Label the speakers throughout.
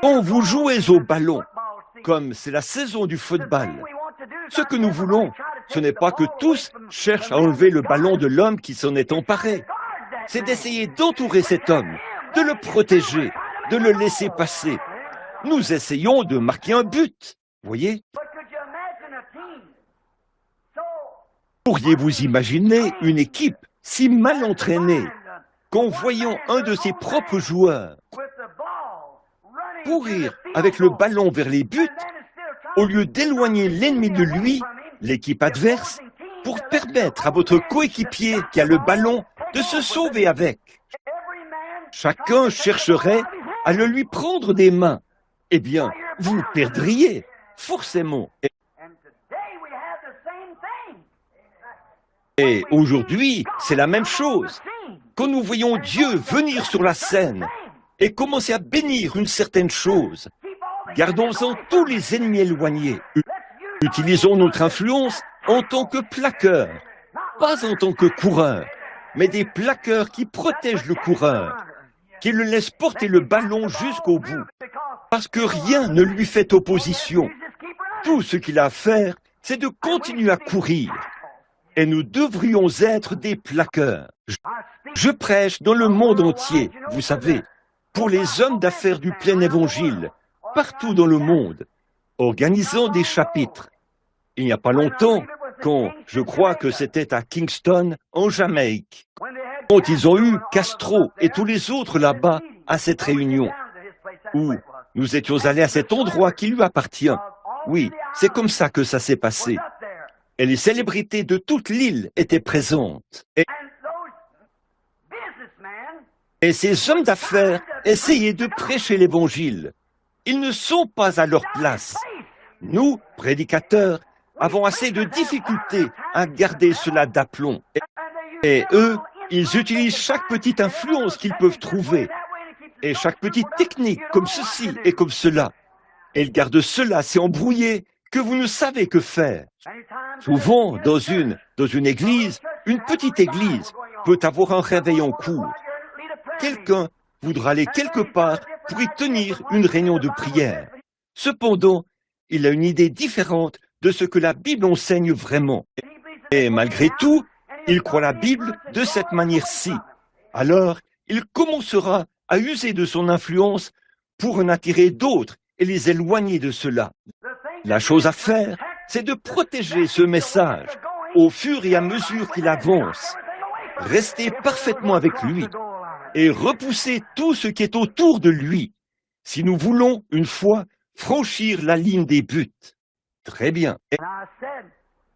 Speaker 1: Quand vous jouez au ballon, comme c'est la saison du football, ce que nous voulons, ce n'est pas que tous cherchent à enlever le ballon de l'homme qui s'en est emparé. C'est d'essayer d'entourer cet homme, de le protéger, de le laisser passer. Nous essayons de marquer un but, voyez? Pourriez-vous imaginer une équipe si mal entraînée qu'en voyant un de ses propres joueurs courir avec le ballon vers les buts, au lieu d'éloigner l'ennemi de lui, l'équipe adverse, pour permettre à votre coéquipier qui a le ballon de se sauver avec? Chacun chercherait à le lui prendre des mains. Eh bien, vous perdriez, forcément. Et aujourd'hui, c'est la même chose. Quand nous voyons Dieu venir sur la scène et commencer à bénir une certaine chose, gardons-en tous les ennemis éloignés. Utilisons notre influence en tant que plaqueurs, pas en tant que coureurs, mais des plaqueurs qui protègent le coureur, qui le laissent porter le ballon jusqu'au bout, parce que rien ne lui fait opposition. Tout ce qu'il a à faire, c'est de continuer à courir. Et nous devrions être des plaqueurs. Je prêche dans le monde entier, vous savez, pour les hommes d'affaires du plein évangile, partout dans le monde, organisant des chapitres. Il n'y a pas longtemps, quand je crois que c'était à Kingston, en Jamaïque, quand ils ont eu Castro et tous les autres là-bas à cette réunion, où nous étions allés à cet endroit qui lui appartient. Oui, c'est comme ça que ça s'est passé. Et les célébrités de toute l'île étaient présentes. Et ces hommes d'affaires essayaient de prêcher l'Évangile. Ils ne sont pas à leur place. Nous, prédicateurs, avons assez de difficultés à garder cela d'aplomb. Et eux, ils utilisent chaque petite influence qu'ils peuvent trouver, et chaque petite technique comme ceci et comme cela. Et ils gardent cela si embrouillé que vous ne savez que faire. Souvent, dans une église, une petite église peut avoir un réveil en cours. Quelqu'un voudra aller quelque part pour y tenir une réunion de prière. Cependant, il a une idée différente de ce que la Bible enseigne vraiment. Et malgré tout, il croit la Bible de cette manière-ci. Alors, il commencera à user de son influence pour en attirer d'autres et les éloigner de cela. La chose à faire, c'est de protéger ce message au fur et à mesure qu'il avance. Restez parfaitement avec lui et repoussez tout ce qui est autour de lui, si nous voulons, une fois, franchir la ligne des buts. Très bien.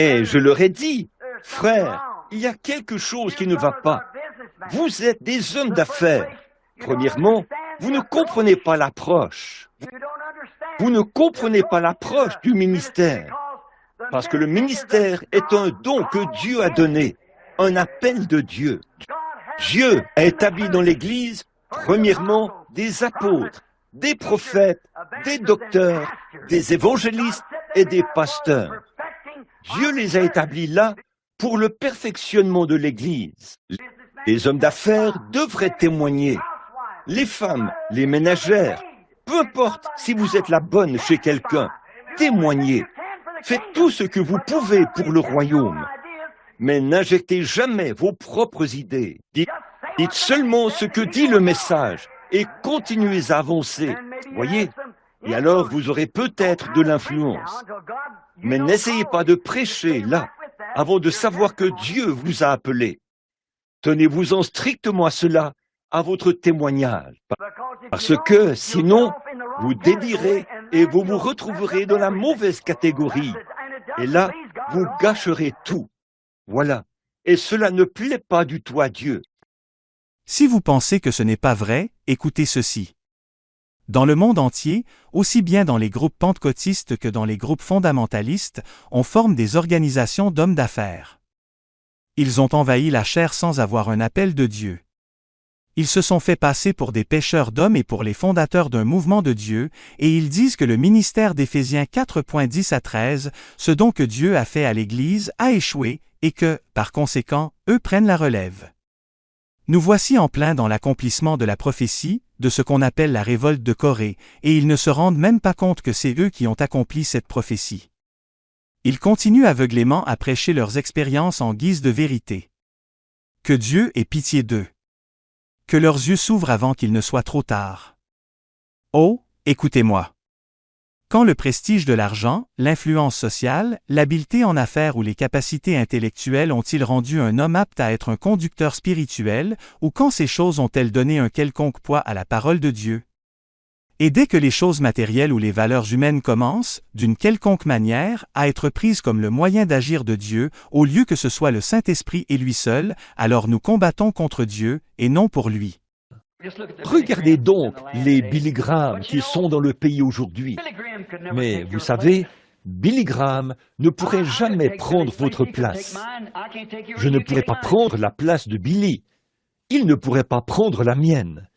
Speaker 1: Et je leur ai dit, frère, il y a quelque chose qui ne va pas. Vous êtes des hommes d'affaires. Premièrement, vous ne comprenez pas l'approche. Vous ne comprenez pas l'approche du ministère. Parce que le ministère est un don que Dieu a donné, un appel de Dieu. Dieu a établi dans l'Église, premièrement, des apôtres, des prophètes, des docteurs, des évangélistes et des pasteurs. Dieu les a établis là pour le perfectionnement de l'Église. Les hommes d'affaires devraient témoigner. Les femmes, les ménagères, peu importe si vous êtes la bonne chez quelqu'un, témoignez. Faites tout ce que vous pouvez pour le royaume. Mais n'injectez jamais vos propres idées. Dites seulement ce que dit le message et continuez à avancer. Voyez? Et alors vous aurez peut-être de l'influence. Mais n'essayez pas de prêcher là avant de savoir que Dieu vous a appelé. Tenez-vous-en strictement à cela, à votre témoignage. Parce que sinon, vous dédirez et vous vous retrouverez dans la mauvaise catégorie. Et là, vous gâcherez tout. Voilà. Et cela ne plaît pas du tout à Dieu.
Speaker 2: Si vous pensez que ce n'est pas vrai, écoutez ceci. Dans le monde entier, aussi bien dans les groupes pentecôtistes que dans les groupes fondamentalistes, on forme des organisations d'hommes d'affaires. Ils ont envahi la chair sans avoir un appel de Dieu. Ils se sont fait passer pour des pêcheurs d'hommes et pour les fondateurs d'un mouvement de Dieu, et ils disent que le ministère d'Éphésiens 4.10 à 13, ce don que Dieu a fait à l'Église, a échoué, et que, par conséquent, eux prennent la relève. Nous voici en plein dans l'accomplissement de la prophétie, de ce qu'on appelle la révolte de Corée, et ils ne se rendent même pas compte que c'est eux qui ont accompli cette prophétie. Ils continuent aveuglément à prêcher leurs expériences en guise de vérité. Que Dieu ait pitié d'eux. Que leurs yeux s'ouvrent avant qu'il ne soit trop tard. Oh, écoutez-moi. Quand le prestige de l'argent, l'influence sociale, l'habileté en affaires ou les capacités intellectuelles ont-ils rendu un homme apte à être un conducteur spirituel, ou quand ces choses ont-elles donné un quelconque poids à la parole de Dieu? Et dès que les choses matérielles ou les valeurs humaines commencent, d'une quelconque manière, à être prises comme le moyen d'agir de Dieu, au lieu que ce soit le Saint-Esprit et lui seul, alors nous combattons contre Dieu, et non pour lui.
Speaker 1: Regardez donc les Billy Graham qui sont dans le pays aujourd'hui. Mais vous savez, Billy Graham ne pourrait jamais prendre votre place. Je ne pourrais pas prendre la place de Billy. Il ne pourrait pas prendre la mienne.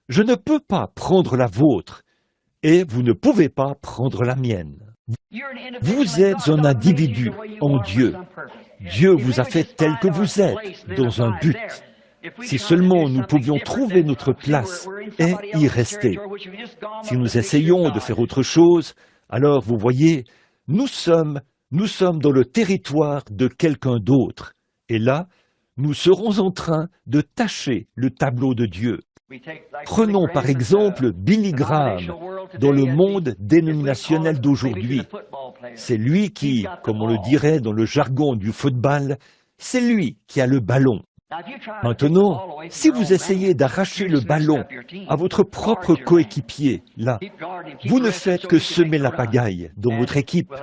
Speaker 1: Je ne peux pas prendre la vôtre. Et vous ne pouvez pas prendre la mienne. Vous êtes un individu en Dieu. Dieu vous a fait tel que vous êtes, dans un but. Si seulement nous pouvions trouver notre place et y rester. Si nous essayons de faire autre chose, alors vous voyez, nous sommes dans le territoire de quelqu'un d'autre. Et là, nous serons en train de tacher le tableau de Dieu. Prenons par exemple Billy Graham, dans le monde dénominationnel d'aujourd'hui. C'est lui qui, comme on le dirait dans le jargon du football, c'est lui qui a le ballon. Maintenant, si vous essayez d'arracher le ballon à votre propre coéquipier, là, vous ne faites que semer la pagaille dans votre équipe.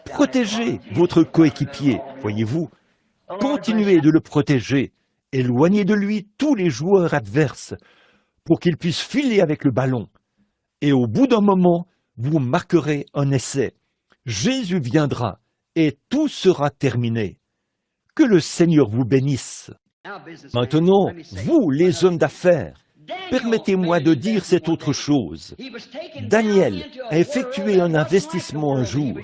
Speaker 1: Protégez votre coéquipier, voyez-vous. Continuez de le protéger. Éloignez de lui tous les joueurs adverses pour qu'il puisse filer avec le ballon. Et au bout d'un moment, vous marquerez un essai. Jésus viendra et tout sera terminé. Que le Seigneur vous bénisse. Maintenant, vous, les hommes d'affaires, permettez-moi de dire cette autre chose. Daniel a effectué un investissement un jour.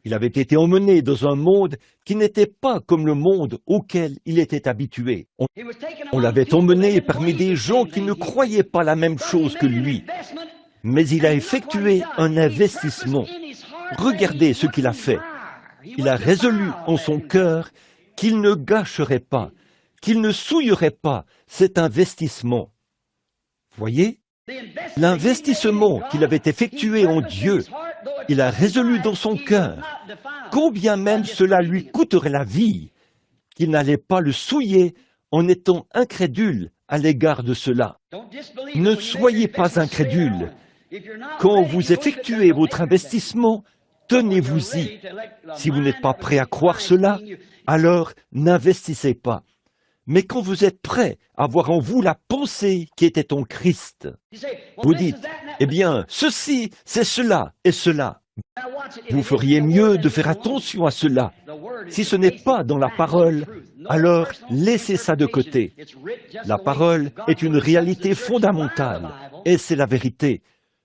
Speaker 1: Il avait été emmené dans un monde qui n'était pas comme le monde auquel il était habitué. On l'avait emmené parmi des gens qui ne croyaient pas la même chose que lui. Mais il a effectué un investissement. Regardez ce qu'il a fait. Il a résolu en son cœur qu'il ne gâcherait pas, qu'il ne souillerait pas cet investissement. Voyez, l'investissement qu'il avait effectué en Dieu, il a résolu dans son cœur, combien même cela lui coûterait la vie, qu'il n'allait pas le souiller en étant incrédule à l'égard de cela. Ne soyez pas incrédule. Quand vous effectuez votre investissement, tenez-vous-y. Si vous n'êtes pas prêt à croire cela, alors n'investissez pas. Mais quand vous êtes prêt à voir en vous la pensée qui était en Christ, vous dites, eh bien, ceci, c'est cela et cela. Vous feriez mieux de faire attention à cela. Si ce n'est pas dans la parole, alors laissez ça de côté. La parole est une réalité fondamentale, et c'est la vérité.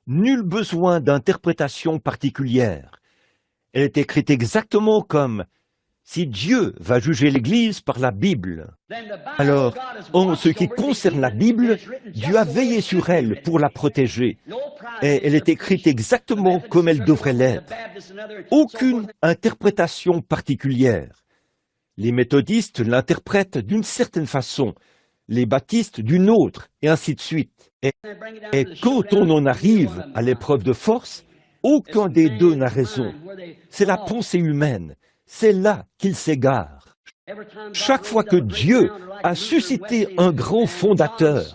Speaker 1: Nul besoin d'interprétation particulière. Elle est écrite exactement comme si Dieu va juger l'Église par la Bible. Alors, en ce qui concerne la Bible, Dieu a veillé sur elle pour la protéger. Et elle est écrite exactement comme elle devrait l'être. Aucune interprétation particulière. Les méthodistes l'interprètent d'une certaine façon, les baptistes d'une autre, et ainsi de suite. Et quand on en arrive à l'épreuve de force, aucun des deux n'a raison. C'est la pensée humaine. C'est là qu'il s'égare. Chaque fois que Dieu a suscité un grand fondateur,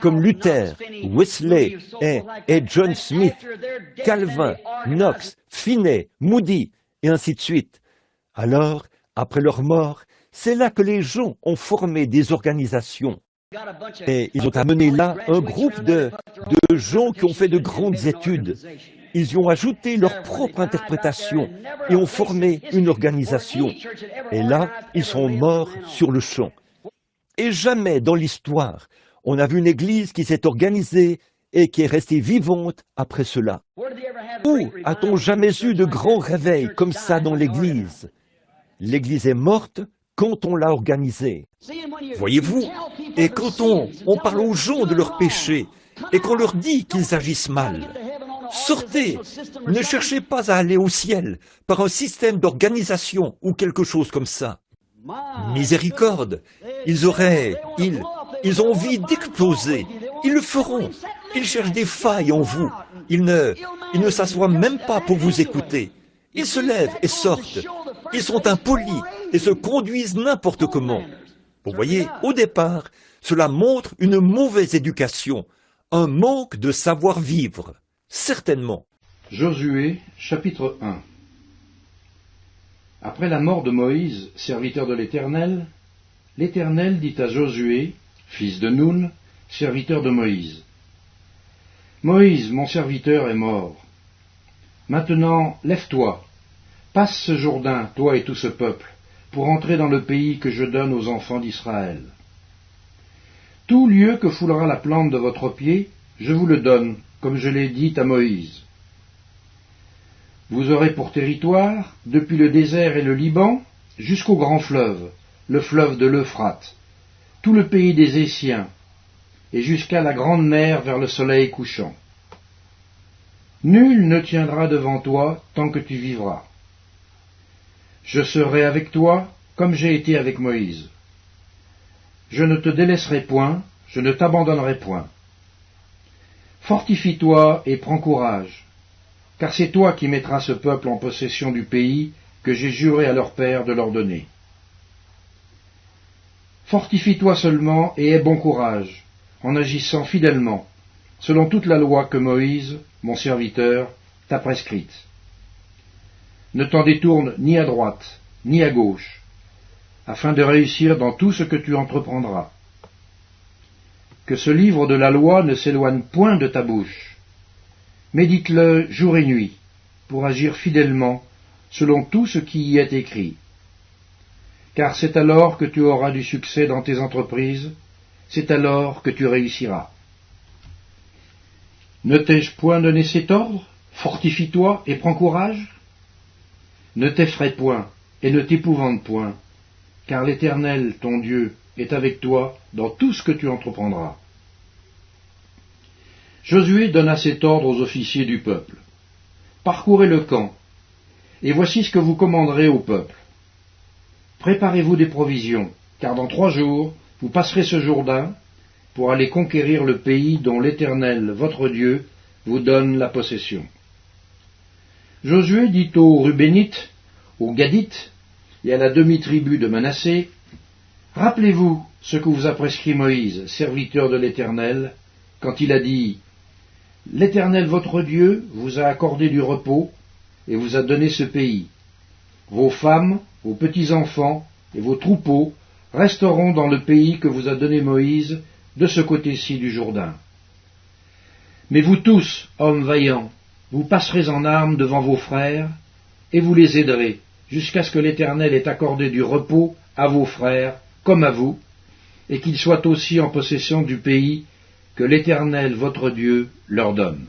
Speaker 1: comme Luther, Wesley et John Smith, Calvin, Knox, Finney, Moody, et ainsi de suite, alors, après leur mort, c'est là que les gens ont formé des organisations. Et ils ont amené là un groupe de gens qui ont fait de grandes études. Ils y ont ajouté leur propre interprétation et ont formé une organisation. Et là, ils sont morts sur le champ. Et jamais dans l'histoire, on a vu une église qui s'est organisée et qui est restée vivante après cela. Où a-t-on jamais eu de grands réveils comme ça dans l'église? L'église est morte quand on l'a organisée. Voyez-vous, et quand on parle aux gens de leurs péchés, et qu'on leur dit qu'ils agissent mal. Sortez, ne cherchez pas à aller au ciel par un système d'organisation ou quelque chose comme ça. Miséricorde, ils ont envie d'exploser. Ils le feront. Ils cherchent des failles en vous. Ils ne s'assoient même pas pour vous écouter. Ils se lèvent et sortent. Ils sont impolis et se conduisent n'importe comment. Vous voyez, au départ, cela montre une mauvaise éducation, un manque de savoir-vivre, certainement.
Speaker 3: Josué, chapitre 1. Après la mort de Moïse, serviteur de l'Éternel, l'Éternel dit à Josué, fils de Nun, serviteur de Moïse, « Moïse, mon serviteur, est mort. Maintenant, lève-toi, passe ce Jourdain, toi et tout ce peuple, pour entrer dans le pays que je donne aux enfants d'Israël. Tout lieu que foulera la plante de votre pied, je vous le donne, comme je l'ai dit à Moïse. Vous aurez pour territoire, depuis le désert et le Liban, jusqu'au grand fleuve, le fleuve de l'Euphrate, tout le pays des Essiens, et jusqu'à la grande mer vers le soleil couchant. Nul ne tiendra devant toi tant que tu vivras. Je serai avec toi comme j'ai été avec Moïse. Je ne te délaisserai point, je ne t'abandonnerai point. Fortifie-toi et prends courage, car c'est toi qui mettras ce peuple en possession du pays que j'ai juré à leur père de leur donner. Fortifie-toi seulement et aie bon courage, en agissant fidèlement, selon toute la loi que Moïse, mon serviteur, t'a prescrite. Ne t'en détourne ni à droite, ni à gauche, afin de réussir dans tout ce que tu entreprendras. Que ce livre de la loi ne s'éloigne point de ta bouche. Médite-le jour et nuit, pour agir fidèlement selon tout ce qui y est écrit. Car c'est alors que tu auras du succès dans tes entreprises, c'est alors que tu réussiras. Ne t'ai-je point donné cet ordre? Fortifie-toi et prends courage. Ne t'effraie point et ne t'épouvante point, car l'Éternel, ton Dieu, est avec toi dans tout ce que tu entreprendras. Josué donna cet ordre aux officiers du peuple. Parcourez le camp, et voici ce que vous commanderez au peuple. Préparez-vous des provisions, car dans 3 jours, vous passerez ce Jourdain pour aller conquérir le pays dont l'Éternel, votre Dieu, vous donne la possession. Josué dit aux Rubénites, aux Gadites et à la demi-tribu de Manassé, « Rappelez-vous ce que vous a prescrit Moïse, serviteur de l'Éternel, quand il a dit « L'Éternel votre Dieu vous a accordé du repos et vous a donné ce pays. Vos femmes, vos petits-enfants et vos troupeaux resteront dans le pays que vous a donné Moïse de ce côté-ci du Jourdain. Mais vous tous, hommes vaillants, vous passerez en armes devant vos frères, et vous les aiderez, jusqu'à ce que l'Éternel ait accordé du repos à vos frères, comme à vous, et qu'ils soient aussi en possession du pays que l'Éternel, votre Dieu, leur donne.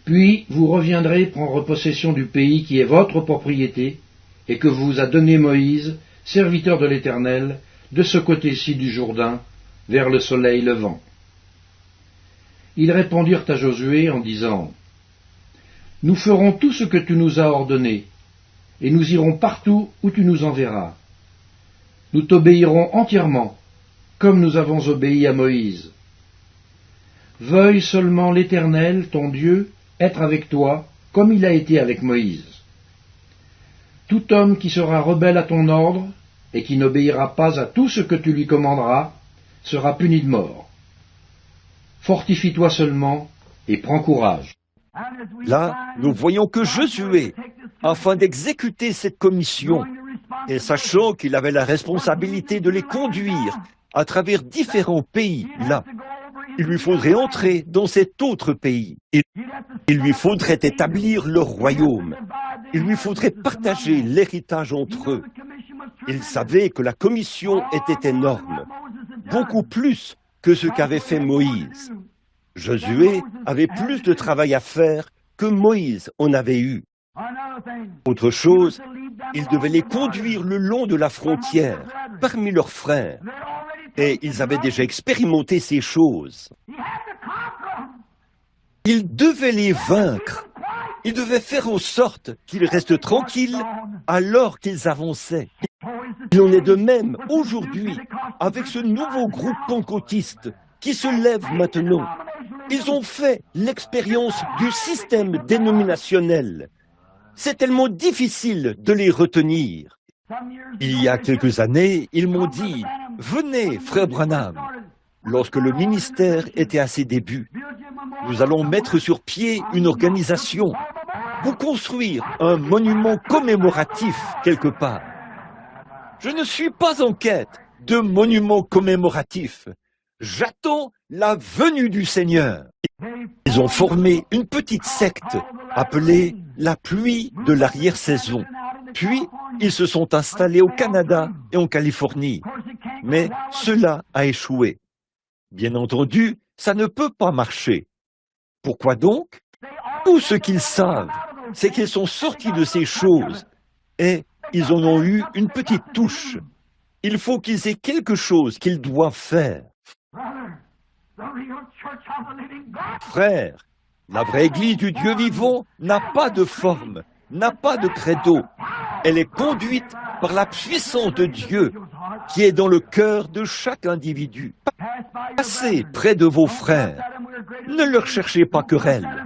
Speaker 3: Puis vous reviendrez prendre possession du pays qui est votre propriété, et que vous a donné Moïse, serviteur de l'Éternel, de ce côté-ci du Jourdain, vers le soleil levant. » Ils répondirent à Josué en disant, « Nous ferons tout ce que tu nous as ordonné, et nous irons partout où tu nous enverras. Nous t'obéirons entièrement, comme nous avons obéi à Moïse. Veuille seulement l'Éternel, ton Dieu, être avec toi, comme il a été avec Moïse. Tout homme qui sera rebelle à ton ordre, et qui n'obéira pas à tout ce que tu lui commanderas, sera puni de mort. Fortifie-toi seulement et prends courage. »
Speaker 1: Là, nous voyons que Josué, afin d'exécuter cette commission, et sachant qu'il avait la responsabilité de les conduire à travers différents pays, là, il lui faudrait entrer dans cet autre pays. Il lui faudrait établir leur royaume. Il lui faudrait partager l'héritage entre eux. Il savait que la commission était énorme, beaucoup plus que ce qu'avait fait Moïse. Josué avait plus de travail à faire que Moïse en avait eu. Autre chose, il devait les conduire le long de la frontière, parmi leurs frères. Et ils avaient déjà expérimenté ces choses. Ils devaient les vaincre. Ils devaient faire en sorte qu'ils restent tranquilles alors qu'ils avançaient. Il en est de même aujourd'hui avec ce nouveau groupe pentecôtiste qui se lève maintenant. Ils ont fait l'expérience du système dénominationnel. C'est tellement difficile de les retenir. Il y a quelques années, ils m'ont dit « Venez, frère Branham », lorsque le ministère était à ses débuts. Nous allons mettre sur pied une organisation pour construire un monument commémoratif quelque part. Je ne suis pas en quête de monument commémoratif. J'attends la venue du Seigneur. Ils ont formé une petite secte appelée la pluie de l'arrière-saison. Puis, ils se sont installés au Canada et en Californie. Mais cela a échoué. Bien entendu, ça ne peut pas marcher. Pourquoi donc? Tout ce qu'ils savent, c'est qu'ils sont sortis de ces choses et ils en ont eu une petite touche. Il faut qu'ils aient quelque chose qu'ils doivent faire. Frère, la vraie Église du Dieu vivant n'a pas de forme, n'a pas de credo. Elle est conduite par la puissance de Dieu qui est dans le cœur de chaque individu. Passez près de vos frères. Ne leur cherchez pas querelle.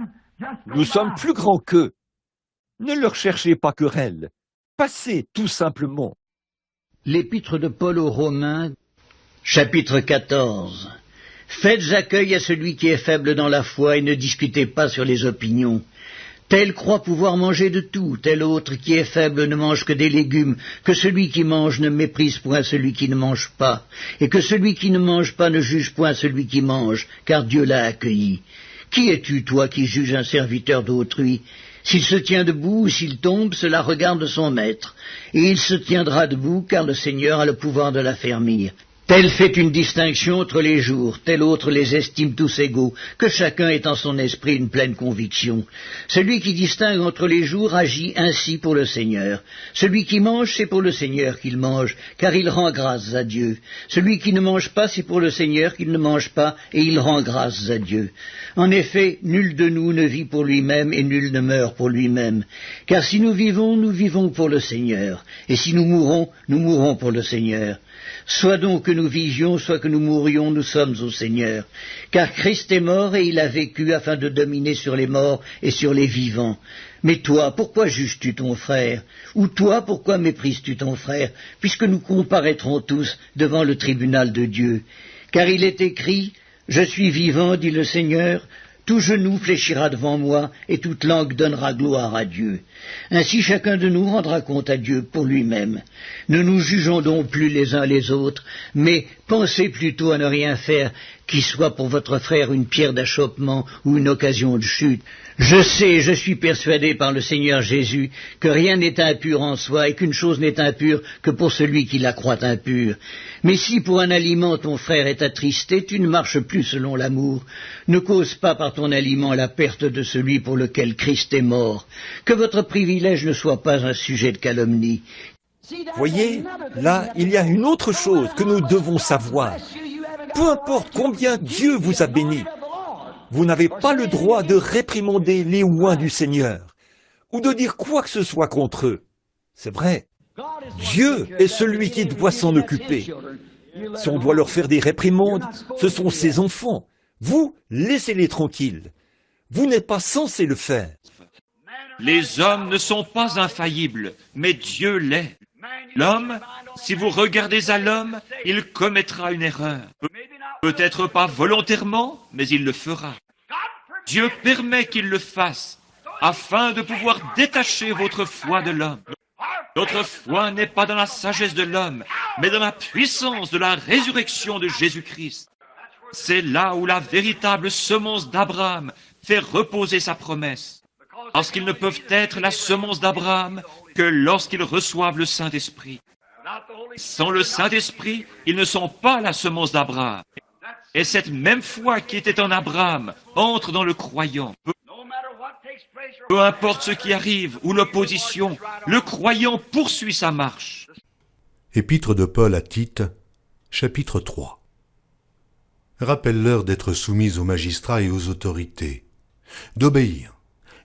Speaker 1: Nous sommes plus grands qu'eux. Ne leur cherchez pas querelle. Passez tout simplement.
Speaker 4: L'épître de Paul aux Romains, chapitre 14. Faites accueil à celui qui est faible dans la foi et ne discutez pas sur les opinions. Tel croit pouvoir manger de tout, tel autre qui est faible ne mange que des légumes, que celui qui mange ne méprise point celui qui ne mange pas, et que celui qui ne mange pas ne juge point celui qui mange, car Dieu l'a accueilli. Qui es-tu, toi, qui juges un serviteur d'autrui? S'il se tient debout ou s'il tombe, cela regarde son maître, et il se tiendra debout, car le Seigneur a le pouvoir de l'affermir. Tel fait une distinction entre les jours, tel autre les estime tous égaux, que chacun ait en son esprit une pleine conviction. Celui qui distingue entre les jours agit ainsi pour le Seigneur. Celui qui mange, c'est pour le Seigneur qu'il mange, car il rend grâce à Dieu. Celui qui ne mange pas, c'est pour le Seigneur qu'il ne mange pas, et il rend grâce à Dieu. En effet, nul de nous ne vit pour lui-même, et nul ne meurt pour lui-même. Car si nous vivons pour le Seigneur, et si nous mourrons pour le Seigneur. Soit donc que nous vivions, soit que nous mourions, nous sommes au Seigneur. Car Christ est mort et il a vécu afin de dominer sur les morts et sur les vivants. Mais toi, pourquoi juges-tu ton frère? Ou toi, pourquoi méprises-tu ton frère? Puisque nous comparaîtrons tous devant le tribunal de Dieu. Car il est écrit, « Je suis vivant, dit le Seigneur, tout genou fléchira devant moi, et toute langue donnera gloire à Dieu. Ainsi chacun de nous rendra compte à Dieu pour lui-même. Ne nous jugeons donc plus les uns les autres, mais pensez plutôt à ne rien faire qui soit pour votre frère une pierre d'achoppement ou une occasion de chute. Je suis persuadé par le Seigneur Jésus que rien n'est impur en soi et qu'une chose n'est impure que pour celui qui la croit impure. Mais si pour un aliment ton frère est attristé, tu ne marches plus selon l'amour. Ne cause pas par ton aliment la perte de celui pour lequel Christ est mort. Que votre privilège ne soit pas un sujet de calomnie.
Speaker 1: Voyez, là, il y a une autre chose que nous devons savoir. Peu importe combien Dieu vous a béni, vous n'avez pas le droit de réprimander les oints du Seigneur ou de dire quoi que ce soit contre eux. C'est vrai. Dieu est celui qui doit s'en occuper. Si on doit leur faire des réprimandes, ce sont ses enfants. Vous, laissez-les tranquilles. Vous n'êtes pas censé le faire.
Speaker 5: Les hommes ne sont pas infaillibles, mais Dieu l'est. L'homme, si vous regardez à l'homme, il commettra une erreur. Peut-être pas volontairement, mais il le fera. Dieu permet qu'il le fasse, afin de pouvoir détacher votre foi de l'homme. Notre foi n'est pas dans la sagesse de l'homme, mais dans la puissance de la résurrection de Jésus-Christ. C'est là où la véritable semence d'Abraham fait reposer sa promesse. Parce qu'ils ne peuvent être la semence d'Abraham que lorsqu'ils reçoivent le Saint-Esprit. Sans le Saint-Esprit, ils ne sont pas la semence d'Abraham. Et cette même foi qui était en Abraham entre dans le croyant. Peu importe ce qui arrive ou l'opposition, le croyant poursuit sa marche.
Speaker 6: Épître de Paul à Tite, chapitre 3. Rappelle-leur d'être soumises aux magistrats et aux autorités, d'obéir,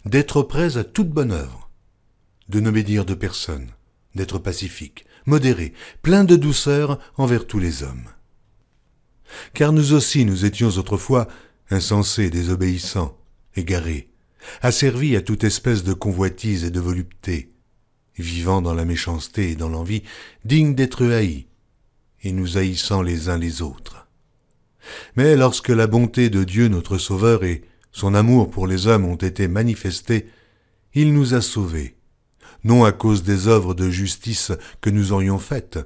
Speaker 6: d'être prêts à toute bonne œuvre, de ne médire de personne, d'être pacifiques, modérés, pleins de douceur envers tous les hommes. Car nous aussi nous étions autrefois insensés, désobéissants, égarés, asservis à toute espèce de convoitise et de volupté, vivant dans la méchanceté et dans l'envie, dignes d'être haïs, et nous haïssant les uns les autres. Mais lorsque la bonté de Dieu notre Sauveur et son amour pour les hommes ont été manifestés, il nous a sauvés, non à cause des œuvres de justice que nous aurions faites,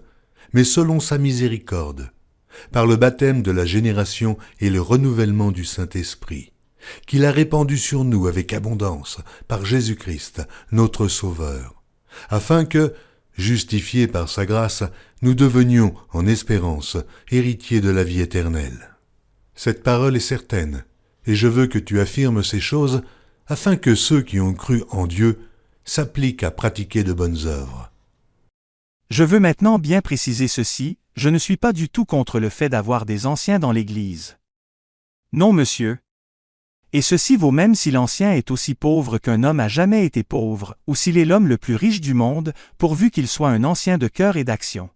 Speaker 6: mais selon sa miséricorde, par le baptême de la génération et le renouvellement du Saint-Esprit, qu'il a répandu sur nous avec abondance par Jésus-Christ, notre Sauveur, afin que, justifiés par sa grâce, nous devenions, en espérance, héritiers de la vie éternelle. Cette parole est certaine, et je veux que tu affirmes ces choses, afin que ceux qui ont cru en Dieu s'appliquent à pratiquer de bonnes œuvres.
Speaker 2: Je veux maintenant bien préciser ceci, je ne suis pas du tout contre le fait d'avoir des anciens dans l'Église. Non, monsieur. Et ceci vaut même si l'ancien est aussi pauvre qu'un homme a jamais été pauvre, ou s'il est l'homme le plus riche du monde, pourvu qu'il soit un ancien de cœur et d'action.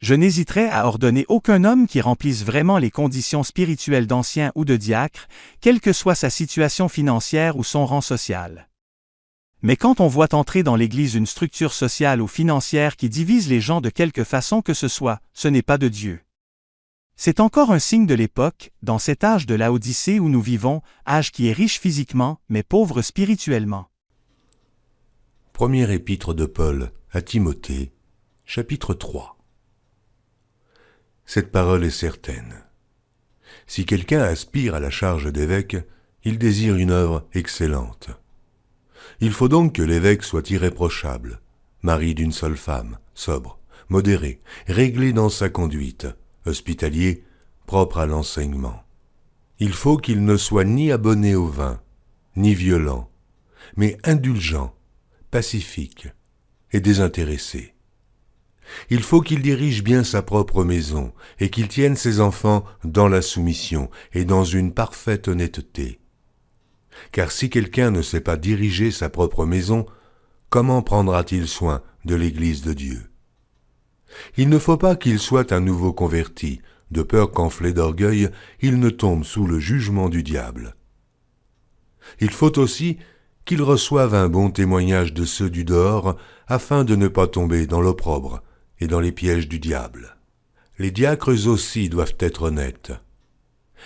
Speaker 2: Je n'hésiterai à ordonner aucun homme qui remplisse vraiment les conditions spirituelles d'ancien ou de diacre, quelle que soit sa situation financière ou son rang social. Mais quand on voit entrer dans l'Église une structure sociale ou financière qui divise les gens de quelque façon que ce soit, ce n'est pas de Dieu. C'est encore un signe de l'époque, dans cet âge de Laodicée où nous vivons, âge qui est riche physiquement, mais pauvre spirituellement.
Speaker 6: Première épître de Paul à Timothée, chapitre 3. Cette parole est certaine. Si quelqu'un aspire à la charge d'évêque, il désire une œuvre excellente. Il faut donc que l'évêque soit irréprochable, mari d'une seule femme, sobre, modéré, réglé dans sa conduite, hospitalier, propre à l'enseignement. Il faut qu'il ne soit ni abonné au vin, ni violent, mais indulgent, pacifique et désintéressé. Il faut qu'il dirige bien sa propre maison et qu'il tienne ses enfants dans la soumission et dans une parfaite honnêteté. Car si quelqu'un ne sait pas diriger sa propre maison, comment prendra-t-il soin de l'Église de Dieu? Il ne faut pas qu'il soit un nouveau converti, de peur qu'enflé d'orgueil, il ne tombe sous le jugement du diable. Il faut aussi qu'il reçoive un bon témoignage de ceux du dehors, afin de ne pas tomber dans l'opprobre et dans les pièges du diable. Les diacres aussi doivent être honnêtes,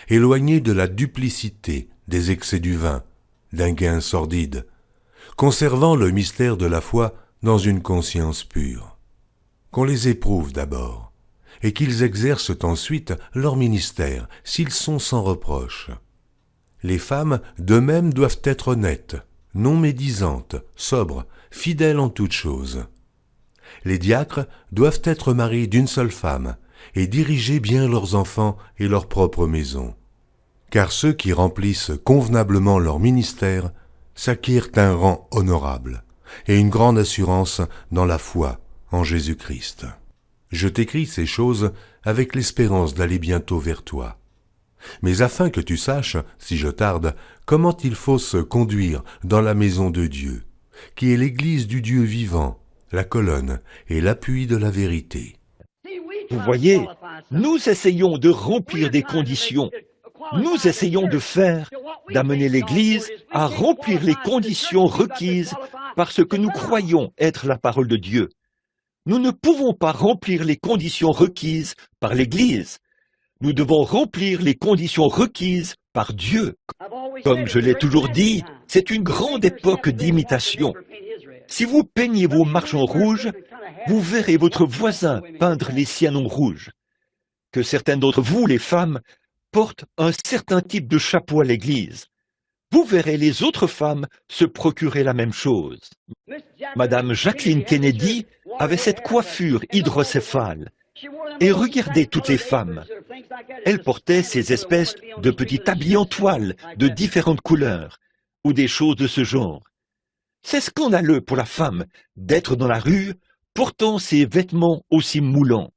Speaker 6: éloignés de la duplicité, des excès du vin, d'un gain sordide, conservant le mystère de la foi dans une conscience pure. Qu'on les éprouve d'abord, et qu'ils exercent ensuite leur ministère, s'ils sont sans reproche. Les femmes, de même, doivent être honnêtes, non médisantes, sobres, fidèles en toutes choses. Les diacres doivent être mariés d'une seule femme, et diriger bien leurs enfants et leur propre maison. Car ceux qui remplissent convenablement leur ministère s'acquièrent un rang honorable et une grande assurance dans la foi en Jésus-Christ. Je t'écris ces choses avec l'espérance d'aller bientôt vers toi. Mais afin que tu saches, si je tarde, comment il faut se conduire dans la maison de Dieu, qui est l'Église du Dieu vivant, la colonne et l'appui de la vérité.
Speaker 1: Vous voyez, nous essayons de remplir des conditions. Nous essayons d'amener l'Église à remplir les conditions requises par ce que nous croyons être la parole de Dieu. Nous ne pouvons pas remplir les conditions requises par l'Église. Nous devons remplir les conditions requises par Dieu. Comme je l'ai toujours dit, c'est une grande époque d'imitation. Si vous peignez vos marches en rouge, vous verrez votre voisin peindre les siennes en rouge. Que certaines d'entre vous, les femmes, portent un certain type de chapeau à l'église. Vous verrez les autres femmes se procurer la même chose. Madame Jacqueline Kennedy avait cette coiffure hydrocéphale. Et regardez toutes les femmes. Elles portaient ces espèces de petits habits en toile de différentes couleurs, ou des choses de ce genre. C'est scandaleux pour la femme d'être dans la rue portant ces vêtements aussi moulants.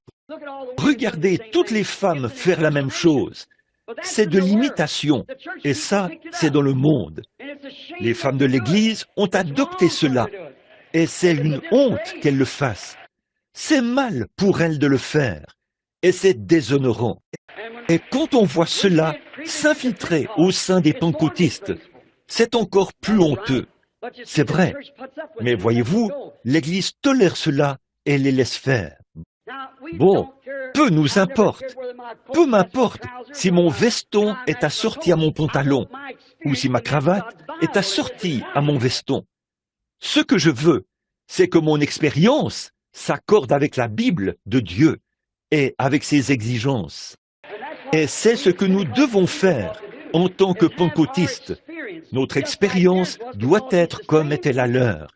Speaker 1: Regardez toutes les femmes faire la même chose. c'est de l'imitation, et ça, c'est dans le monde. Les femmes de l'Église ont adopté cela, et c'est une honte qu'elles le fassent. C'est mal pour elles de le faire, et c'est déshonorant. Et quand on voit cela s'infiltrer au sein des pentecôtistes, c'est encore plus honteux. C'est vrai, mais voyez-vous, l'Église tolère cela et les laisse faire. Bon, peu nous importe. Peu m'importe si mon veston est assorti à mon pantalon ou si ma cravate est assortie à mon veston. Ce que je veux, c'est que mon expérience s'accorde avec la Bible de Dieu et avec ses exigences. Et c'est ce que nous devons faire en tant que pentecôtistes. Notre expérience doit être comme était la leur,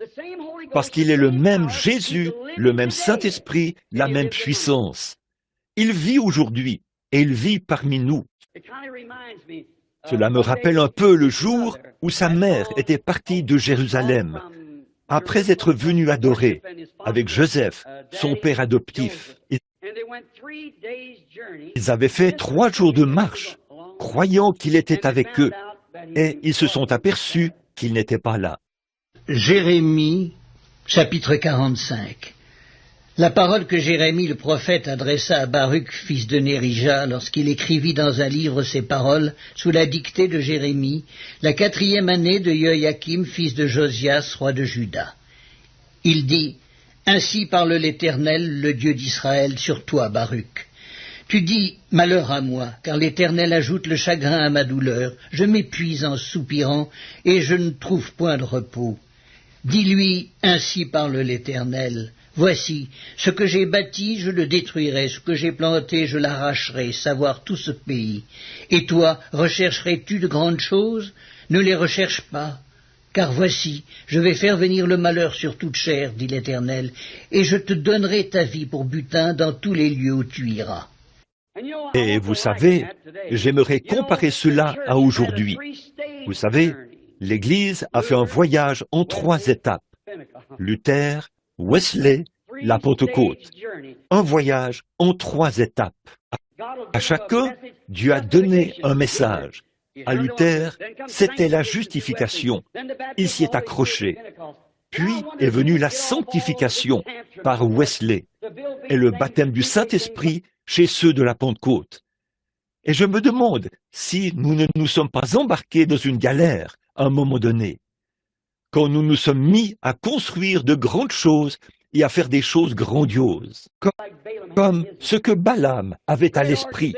Speaker 1: parce qu'il est le même Jésus, le même Saint-Esprit, la même puissance. Il vit aujourd'hui et il vit parmi nous. Cela me rappelle un peu le jour où sa mère était partie de Jérusalem, après être venue adorer avec Joseph, son père adoptif. Ils avaient fait 3 jours de marche, croyant qu'il était avec eux, et ils se sont aperçus qu'il n'était pas là.
Speaker 4: Jérémie, chapitre 45. La parole que Jérémie le prophète adressa à Baruch, fils de Nérija, lorsqu'il écrivit dans un livre ces paroles, sous la dictée de Jérémie, la 4e année de Joachim, fils de Josias, roi de Juda. Il dit, « Ainsi parle l'Éternel, le Dieu d'Israël, sur toi, Baruch. Tu dis, malheur à moi, car l'Éternel ajoute le chagrin à ma douleur, je m'épuise en soupirant, et je ne trouve point de repos. Dis-lui, ainsi parle l'Éternel. Voici, ce que j'ai bâti, je le détruirai, ce que j'ai planté, je l'arracherai, savoir tout ce pays. Et toi, rechercherais-tu de grandes choses? Ne les recherche pas. Car voici, je vais faire venir le malheur sur toute chair, dit l'Éternel, et je te donnerai ta vie pour butin dans tous les lieux où tu iras. »
Speaker 1: Et vous savez, j'aimerais comparer cela à aujourd'hui. Vous savez, l'Église a fait un voyage en 3 étapes. Luther, Wesley, la Pentecôte. Un voyage en 3 étapes. À chacun, Dieu a donné un message. À Luther, c'était la justification. Il s'y est accroché. Puis est venue la sanctification par Wesley et le baptême du Saint-Esprit chez ceux de la Pentecôte. Et je me demande si nous ne nous sommes pas embarqués dans une galère à un moment donné, quand nous nous sommes mis à construire de grandes choses et à faire des choses grandioses, comme ce que Balaam avait à l'esprit,